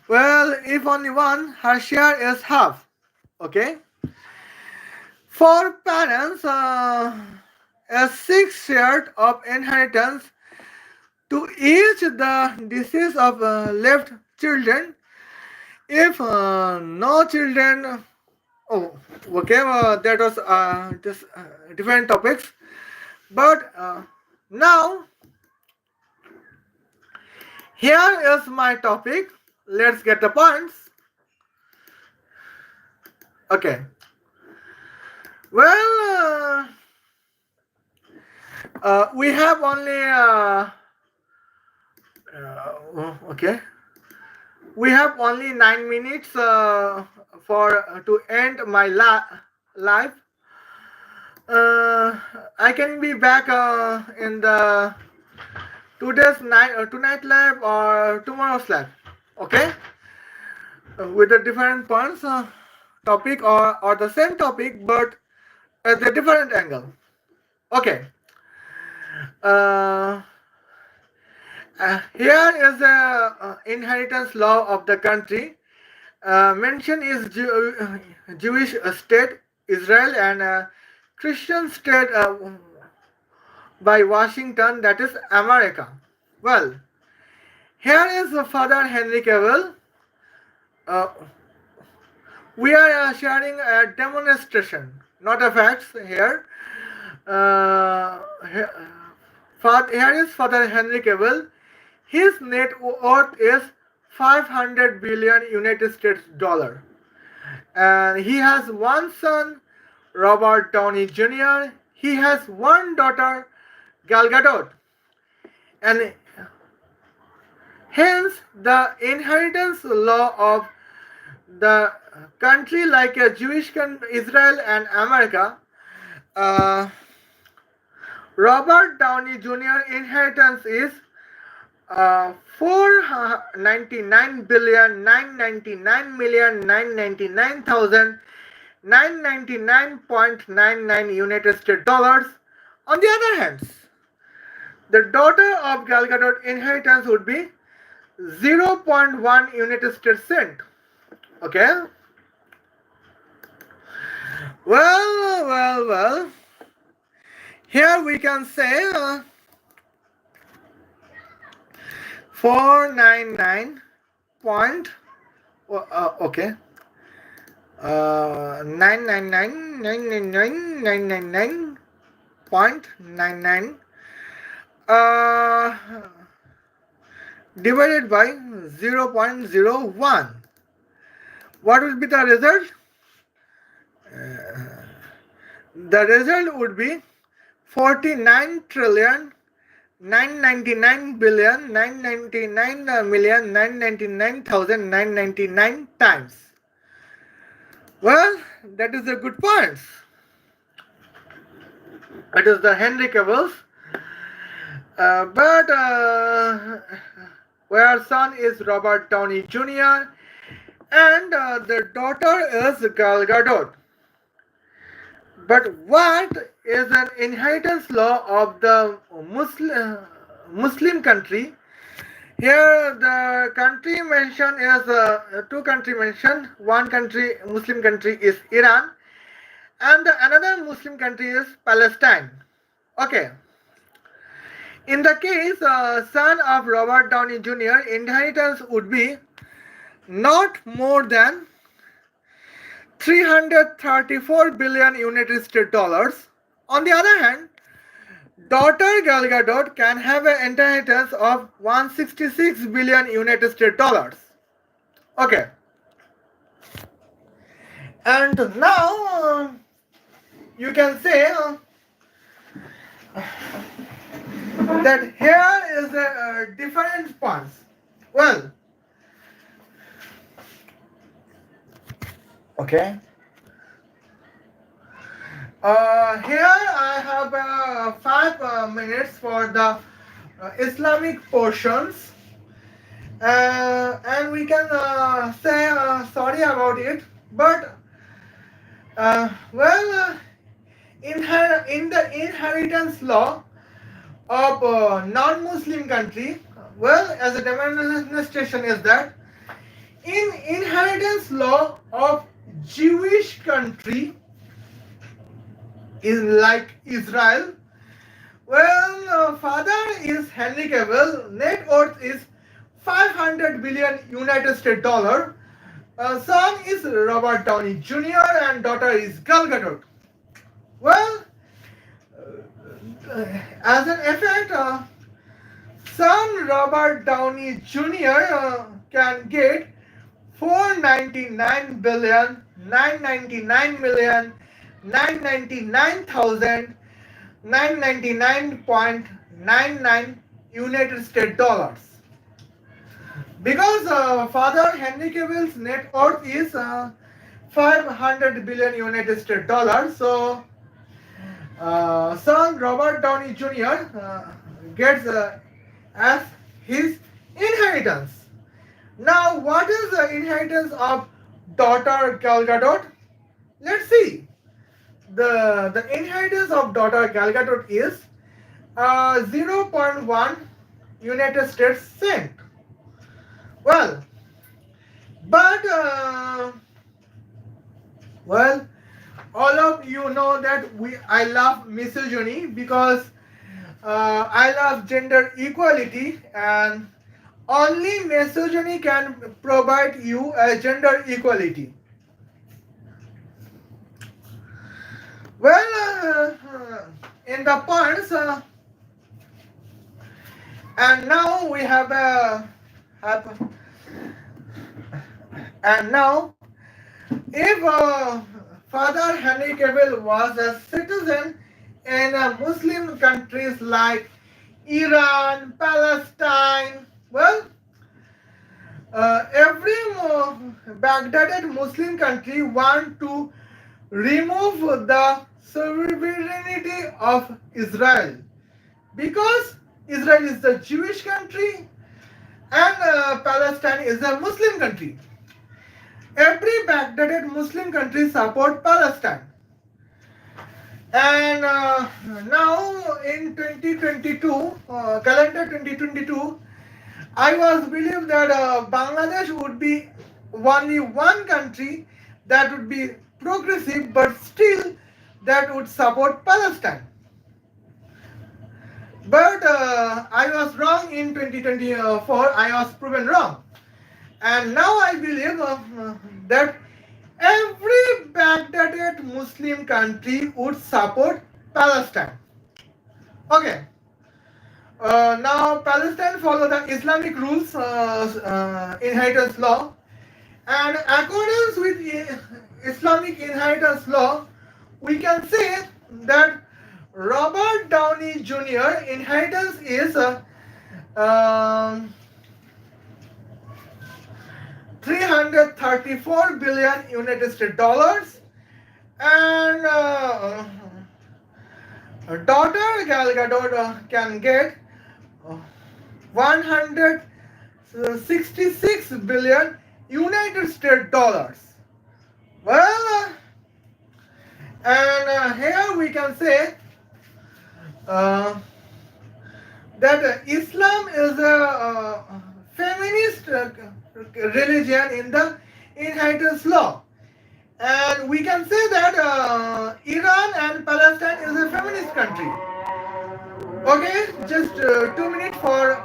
Well, if only one, her share is half. Okay. For parents, a sixth share of inheritance to each the decease of left children. If no children, oh, okay, that was just different topics. But now here is my topic. Let's get the points. Okay. Well, we have only okay. We have only 9 minutes for to end my life. I can be back in the tonight lab or tomorrow's lab. Okay, with a different points, topic or the same topic but at a different angle. Okay. Uh, Here is the inheritance law of the country. Mention is Jewish state Israel and Christian state by Washington, that is America. Well, here is Father Henry Cavill. Uh, we are sharing a demonstration, not a facts here. Here is Father Henry Cavill. His net worth is 500 billion United States dollar, and he has one son, Robert Downey Jr. He has one daughter, Gal Gadot, and hence the inheritance law of the country like a Jewish Israel and America. Robert Downey Jr. inheritance is 499,999,999,999.99 United States dollars. On the other hand, the daughter of Gal Gadot inheritance would be 0.1 United States cent. Okay. Well. Here we can say 499 point okay 999,999,999.99 divided by 0.01. What will be the result? The result would be 49,999,999,999,999 times. Well, that is a good point. It is the Henry Cavill's. But where son is Robert Downey Jr. and the daughter is Gal Gadot. But what is an inheritance law of the Muslim country? Here the country mentioned is two country mentioned. One country, Muslim country, is Iran, and another Muslim country is Palestine. Okay. In the case son of Robert Downey Jr., inheritance would be not more than 334 billion United States dollars. On the other hand, daughter Gal Gadot can have an inheritance of 166 billion United States dollars. Okay. And now you can say that here is a different points. Well, okay. Here I have 5 minutes for the Islamic portions, and we can say sorry about it. But well, in the inheritance law of non-Muslim country, well, as a demonstration is that in inheritance law of Jewish country is like Israel. Well, father is Henry Cavill. Net worth is 500 billion United States dollar. Son is Robert Downey Jr. and daughter is Gal Gadot. Well, as an effect, son Robert Downey Jr. Can get 499 billion 999 million 999,000 999.99 United States dollars. Because father Henry Cavill's net worth is 500 billion United States dollars, so son Robert Downey Jr. Gets as his inheritance. Now, what is the inheritance of daughter Gal Gadot? Let's see. The inheritance of daughter Gal Gadot is zero point 0.1 United States cent. Well, but well, all of you know that I love misogyny because I love gender equality, and only misogyny can provide you a gender equality. Well, in the points, and now we have and now if Father Henry Cavill was a citizen in Muslim countries like Iran, Palestine, well, every backdated Muslim country want to remove the sovereignty of Israel because Israel is the Jewish country and Palestine is a Muslim country. Every backdated Muslim country support Palestine. And now in 2022, calendar 2022, I was believe that Bangladesh would be only one country that would be progressive, but still that would support Palestine. But I was wrong in 2024. I was proven wrong, and now I believe that every backdated Muslim country would support Palestine. Okay. Now Palestine follow the Islamic rules, inheritance law, and accordance with Islamic inheritance law, we can say that Robert Downey Jr. inheritance is 334 billion United States dollars, and daughter Gal Gadot can get 166 billion United States dollars. Well, and here we can say that Islam is a feminist religion in the inheritance law, and we can say that Iran and Palestine is a feminist country. Okay, just 2 minutes for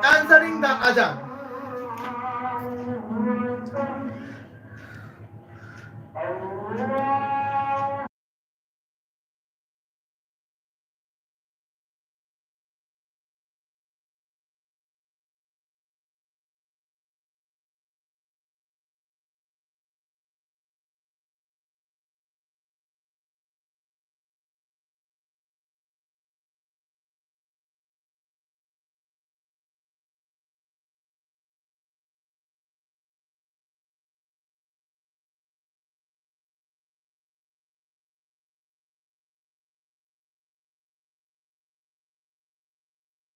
answering the Azan.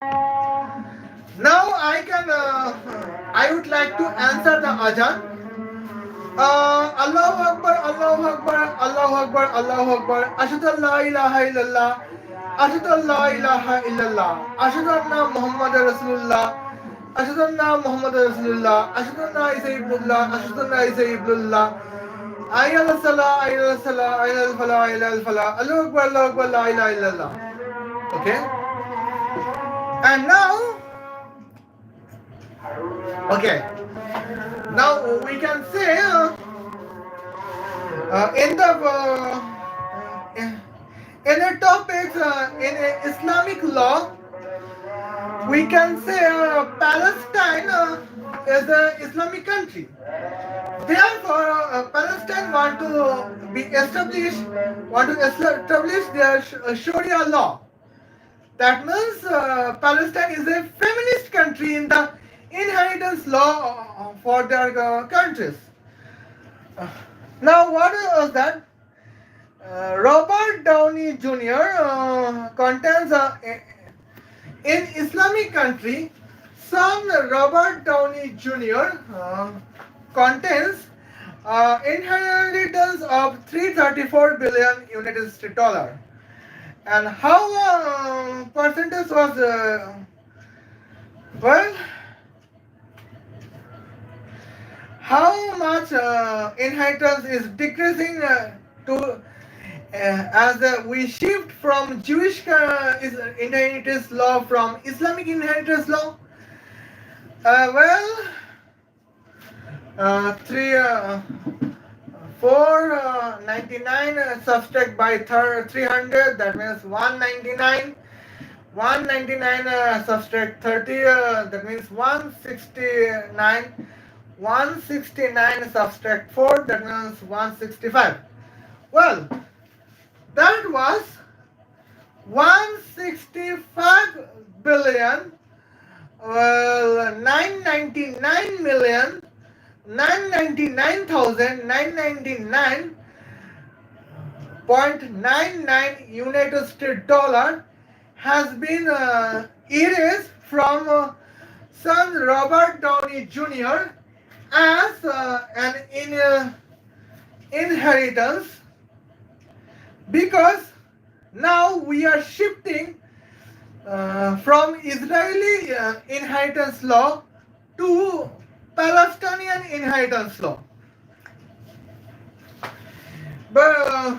Now I would like to answer the Ajahn. Allahu Akbar, Allahu Akbar, Allahu Akbar, Allahu Akbar. Ashhadu an la ilaha illallah. Ashhadu an la ilaha illallah. Ashhadu anna Muhammadar Rasulullah. Ashhadu anna Muhammadar Rasulullah. Ashhadu anna Isa ibnullah. Ashhadu anna Isa ibnullah. Ayyal salah, ayyal salah, ayyal falah, ayyal falah. Allahu Akbar, Allahu Akbar, la ilaha illallah. Okay? And now, okay. Now we can say in the topics in Islamic law, we can say Palestine is an Islamic country. Therefore, Palestine want to establish their Sharia law. That means Palestine is a feminist country in the inheritance law for their countries. Now, what was that? Robert Downey Jr. Contains in Islamic country, son Robert Downey Jr. Contains inheritance of 334 billion United States dollar. And how percentage was well? How much inheritance is decreasing to as we shift from Jewish inheritance law from Islamic inheritance law? Three 499 subtract by 300, that means 199. 199 subtract 30, that means 169. 169 subtract 4, that means 165. Well, that was 165 billion, 999 million 999,999.99 United States dollar has been erased from son Robert Downey Jr. as an inheritance, because now we are shifting from Israeli inheritance law to Palestinian inheritance law. But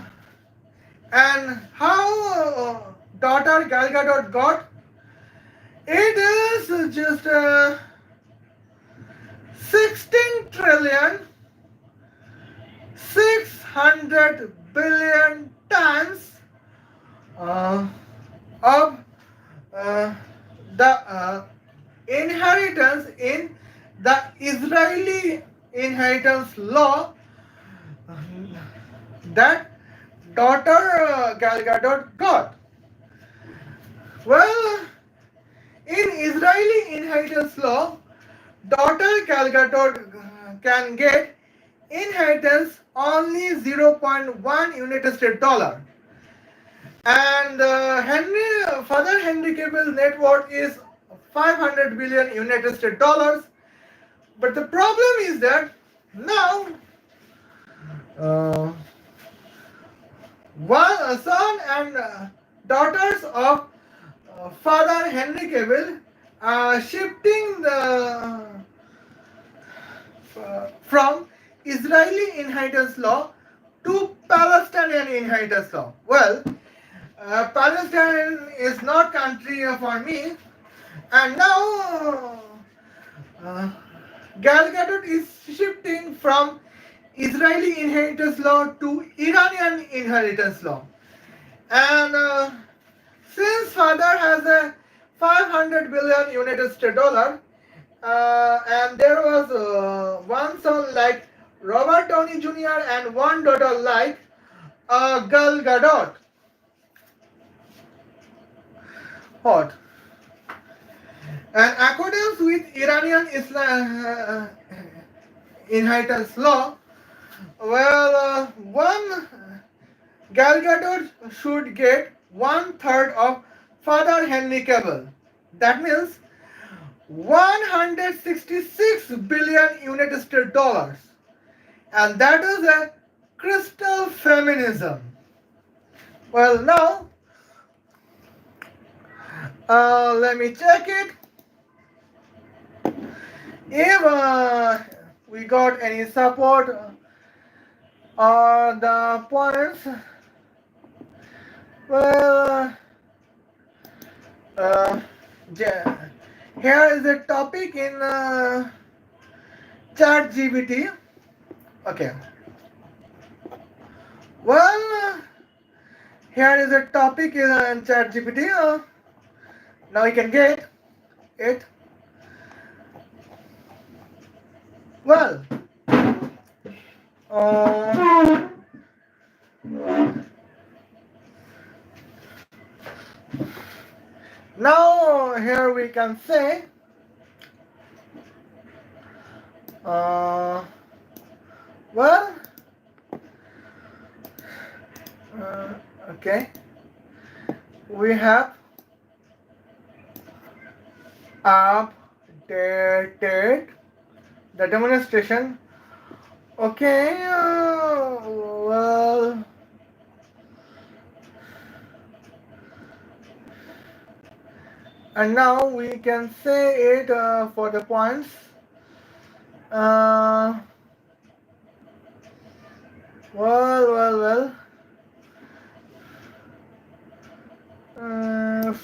and how daughter Gal Gadot got? It is just 16 trillion 600 billion times of the inheritance in the Israeli inheritance law that daughter Gal Gadot got. Well, in Israeli inheritance law, daughter Gal Gadot can get inheritance only 0.1 United States dollar, and Father Henry Cable's net worth is 500 billion United States dollars. But the problem is that now one son and daughters of Father Henry Cable are shifting from Israeli inheritance law to Palestinian inheritance law. Well, Palestine is not country for me, and now Gal Gadot is shifting from Israeli inheritance law to Iranian inheritance law. And since father has a 500 billion United States dollar, and there was one son like Robert Downey Jr. and one daughter like Gal Gadot. What? And according with Iranian Islam inheritance law, well, one Gal Gadot should get 1/3 of Father Henry Cable. That means 166 billion United States dollars. And that is a crystal feminism. Well, now, let me check it. If we got any support on the points, well, uh, here is a topic in chat GPT. Okay. Well, here is a topic in chat GPT. Now you can get it. Well, uh, now here we can say well, okay, we have updated the demonstration. Okay, well, and now we can say it for the points. Well.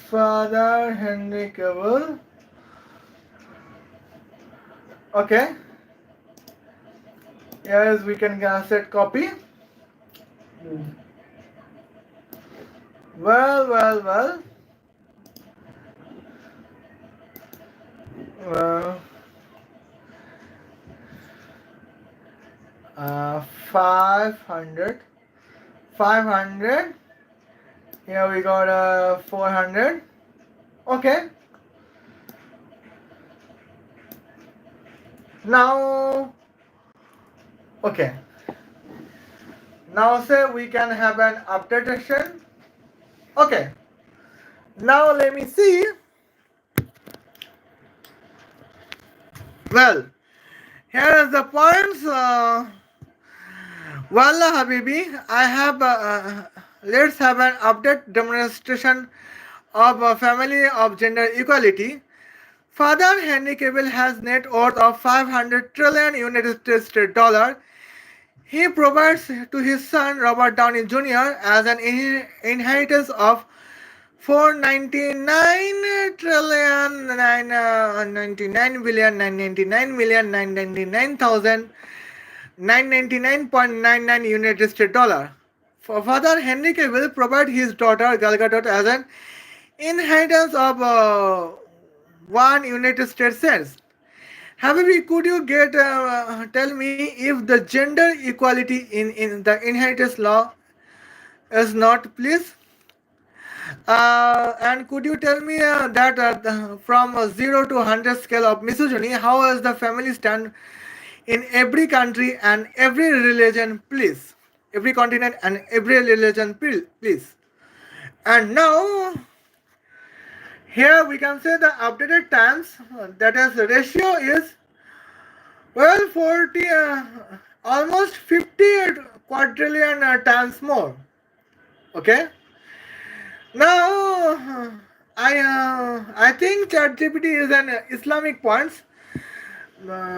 Father Henry Cavill. Okay. Yes, we can set copy. Well. 500. Here we got 400. Okay. Now, okay. Now say we can have an updation. Okay. Now let me see. Well, here is the points. Wallah Habibi, I have. Let's have an update demonstration of a family of gender equality. Father Henry Cavill has net worth of 500 trillion United States dollar. He provides to his son Robert Downey Jr. as an inheritance of 499 trillion 999,999,999.99 United States dollar. For Father Henry Cavill provide his daughter Gal Gadot as an inheritance of 1 United States cents. However, could you tell me if the gender equality in the inheritance law is not, please? And could you tell me that from 0 to 100 scale of misogyny, how is the family stand in every country and every religion, please? Every continent and every religion, please. And now, here we can say the updated times, that is ratio is, well, 40, almost 50 quadrillion times more. Okay. Now, I think ChatGPT is an Islamic points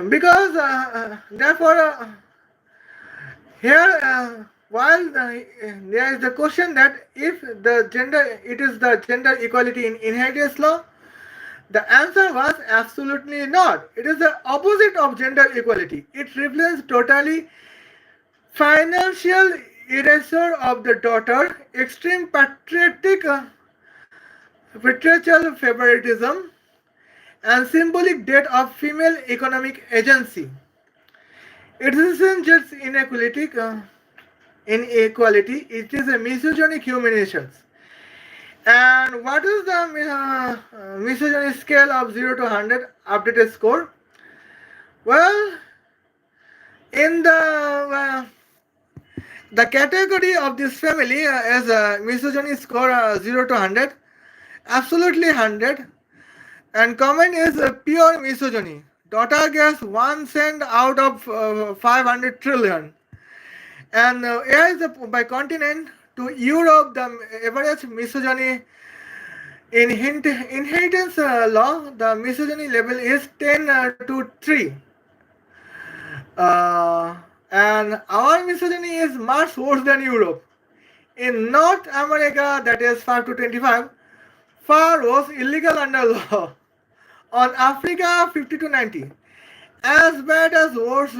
because therefore here while there is the question that if the gender it is the gender equality in inheritance law, the answer was absolutely not. It is the opposite of gender equality. It reflects totally financial erasure of the daughter, extreme patriarchal favoritism, and symbolic death of female economic agency. It isn't just inequality, it is a misogynic humiliation. And what is the misogyny scale of 0 to 100 updated score? Well, in the category of this family is a misogyny score 0 to 100, absolutely 100. And comment is pure misogyny. Daughter gets 1 cent out of 500 trillion. And here is by continent to Europe, the average misogyny in inheritance law, the misogyny level is 10 to 3. And our misogyny is much worse than Europe. In North America, that is 5 to 25, far was illegal under law. On Africa, 50 to 90. As bad as worse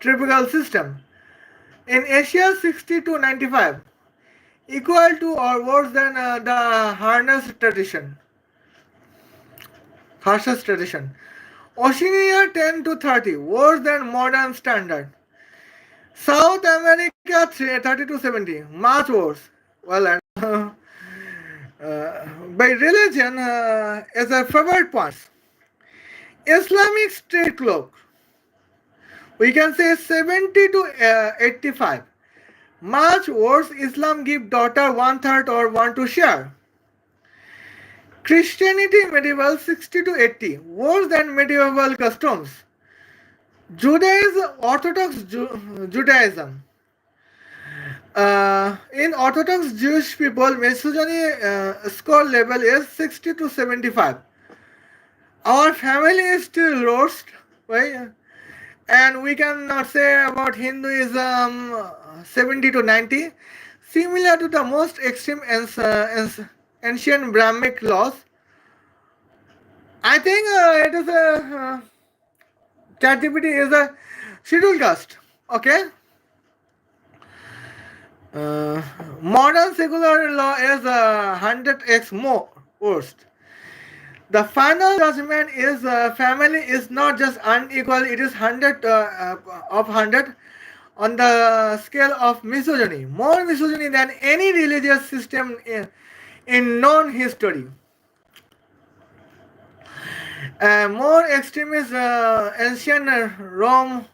tribal system. In Asia, 60 to 95. Equal to or worse than the harshest tradition. Oceania 10 to 30, worse than modern standard. South America 30 to 70, much worse. Well, and by religion as a favorite points. Islamic street cloak, we can say 70 to 85. Much worse, Islam give daughter 1/3 or want to share. Christianity medieval 60 to 80, worse than medieval customs. Judaism, Orthodox Judaism. In Orthodox Jewish people, misogyny score level is 60 to 75. Our family is still roast, right? And we cannot say about Hinduism 70 to 90, similar to the most extreme ancient Brahmic laws. I think it is a ChatGPT is a scheduled caste. Okay. Modern secular law is 100x more worst. The final judgment is family is not just unequal, it is 100 of 100 on the scale of misogyny. More misogyny than any religious system in known history. More extremist ancient Rome,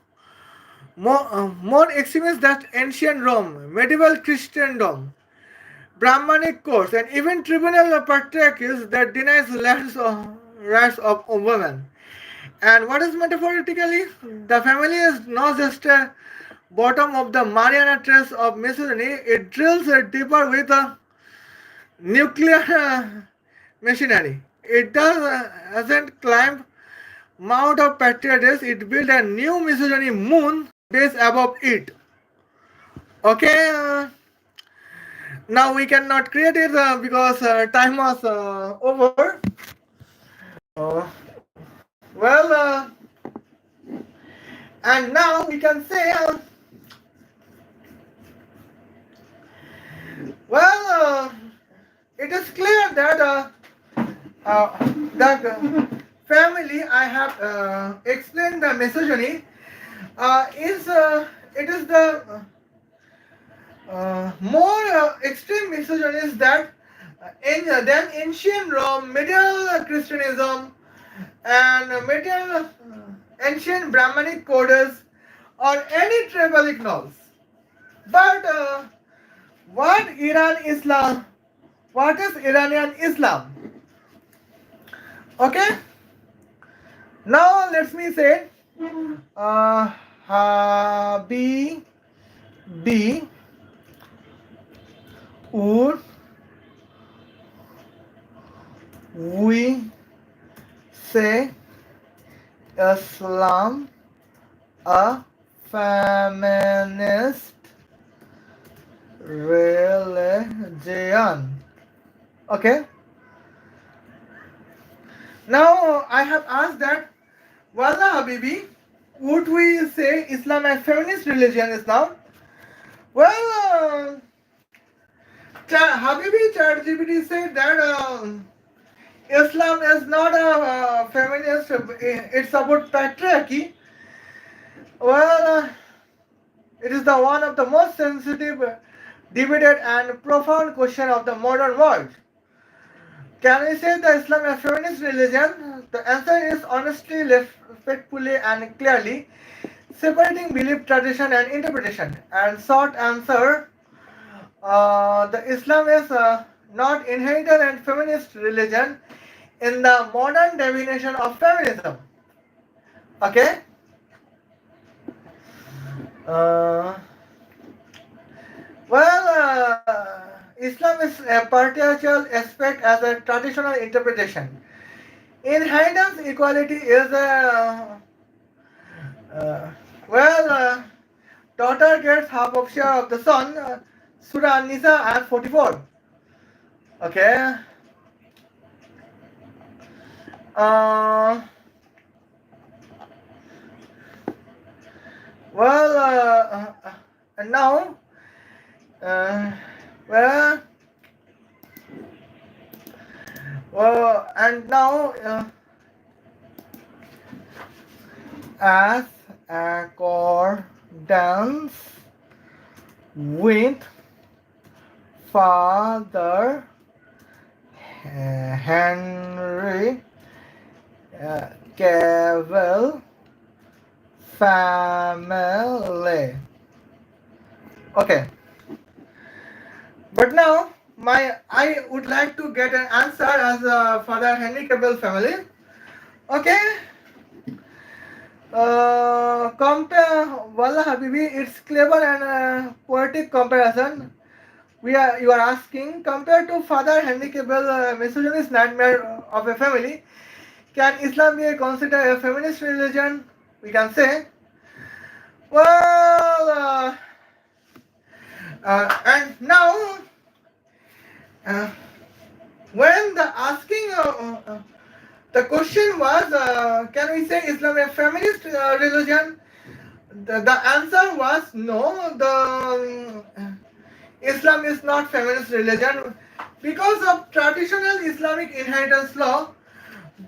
more extremist than ancient Rome, medieval Christendom, Brahmanic courts, and even tribunal patriarchies that denies rights of women. And what is metaphorically? The family is not just a bottom of the Mariana Trench of misogyny, it drills deeper with a nuclear machinery. It doesn't climb Mount of Patriots, it built a new misogyny moon base above it. Okay, now we cannot create it because time was over. Well, and now we can say, well, it is clear that the family I have explained the misogyny is it is the more extreme misogyny is that than ancient Rome, medieval Christianism, and medieval ancient Brahmanic codes or any tribal laws. But what Iran Islam? What is Iranian Islam? Okay. Now let me say Habibi would we say Islam a feminist religion? Okay. Now I have asked that, Wala Habibi, would we say Islam a feminist religion is now? Well, Habibi ChatGPT said that Islam is not a feminist, it's about patriarchy. Well, it is the one of the most sensitive, debated and profound question of the modern world. Can we say that Islam is a feminist religion? The answer is honestly, respectfully and clearly, separating belief, tradition and interpretation. And short answer, the Islam is not inherited and feminist religion. in the modern definition of feminism. Okay. Uh, Islam is a patriarchal aspect as a traditional interpretation. Inheritance equality is a well, daughter gets half of share of the son. Surah An-Nisa at 44. Okay. Uh, well, and now, uh, well, and now, as accordance with Father Henry Cavill family. Okay, but now I would like to get an answer as Father Henry Cavill family. Okay. Compare Wallah Habibi, it's clever and poetic comparison. You are asking, compared to Father Henry Cavill, misogynist nightmare of a family, can Islam be considered a feminist religion? We can say. Well, and now, uh, when the asking, the question was, can we say Islam a feminist religion? The answer was no. Islam is not feminist religion because of traditional Islamic inheritance law.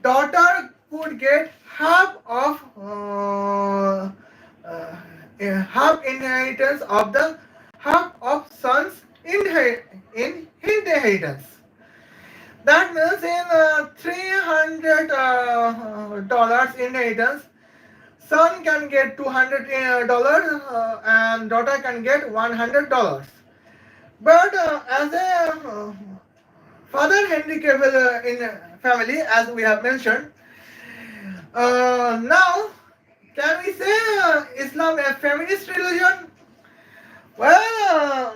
Daughter could get half inheritance of the half of son's inheritance. That means in $300 inheritance, son can get $200 and daughter can get $100. But as a Father Henry Cavill in family, as we have mentioned, now can we say Islam a feminist religion? Well,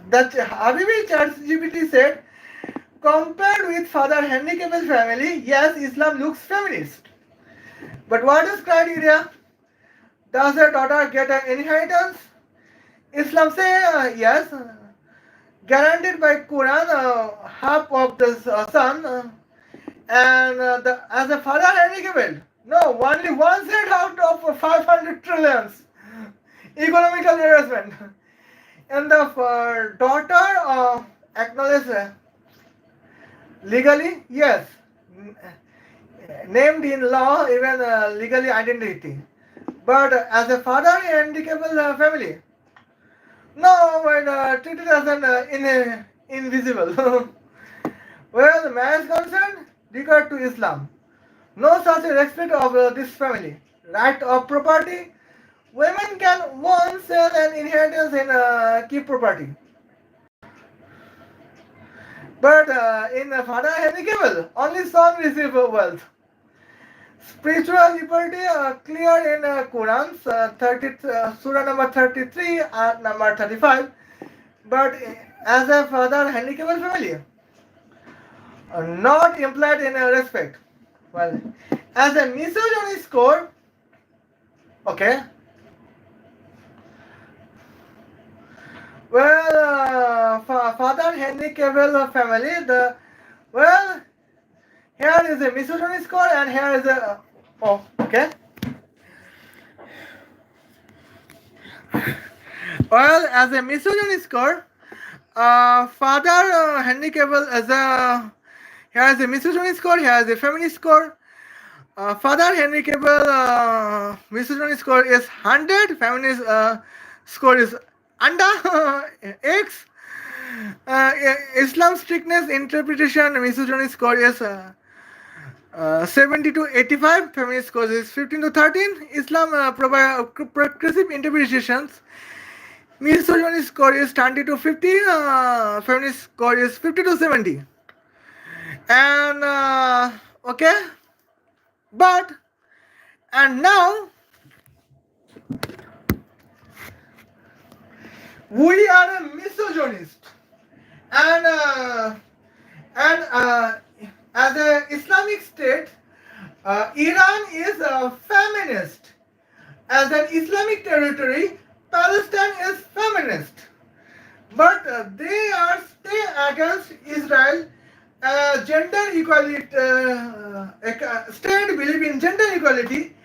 that Habibi ChatGPT said, compared with Father Henry Cavill family, yes, Islam looks feminist. But what is criteria? Does a daughter get an inheritance? Islam say yes, guaranteed by Quran, half of the son, and as a Father Henry Cavill, no, only one set out of 500 trillions economical harassment, and the daughter acknowledged legally, yes, named in law, even legally identity. But as a Father Henry Cavill family, no, but treated as an invisible. Where the man is concerned, regard to Islam. No such respect of this family. Right of property. Women can once sell an inheritance in keep property. But in Father Henry Cavill, only son receive wealth. Spiritual liberty clear in Quran, Surah number 33 and number 35. But as a Father Henry Cavill family, not implied in respect. Well, as a misogyny score, okay. Well, Father Henry Cavill family, here is a misogyny score and here is a okay. Well, as a misogyny score, Father Henry Cavill as a here is a misogyny score, here is a feminist score. Father Henry Cavill misogyny score is 100, feminist score is under X. Islam strictness interpretation misogyny score is 70 to 85, feminist score is 15 to 13. Islam provide progressive interpretations. Misogyny score is 20 to 50, feminist score is 50 to 70. And okay, but and now we are a misogynist, and as a Islamic state, Iran is a feminist. As an Islamic territory, Palestine is feminist. But they are stay against Israel. Gender equality, state believe in gender equality.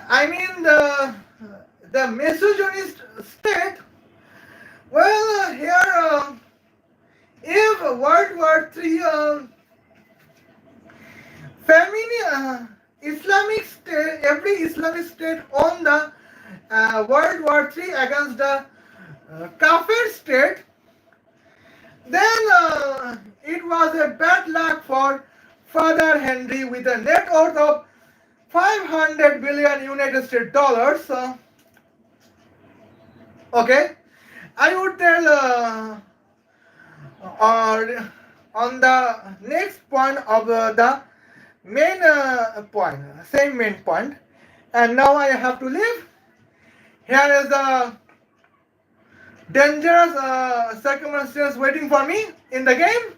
I mean the misogynist state. Well, here if World War III, Islamic state, every Islamic state on the World War III against the Kafir state, then it was a bad luck for Father Henry with a net worth of 500 billion United States dollars. Okay, I would tell or on the next point of the main point, same main point, and now I have to leave. Here is the dangerous circumstance waiting for me in the game.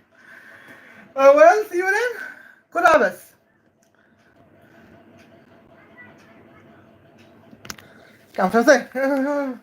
Well, see you then. Khuda Hafiz. Come,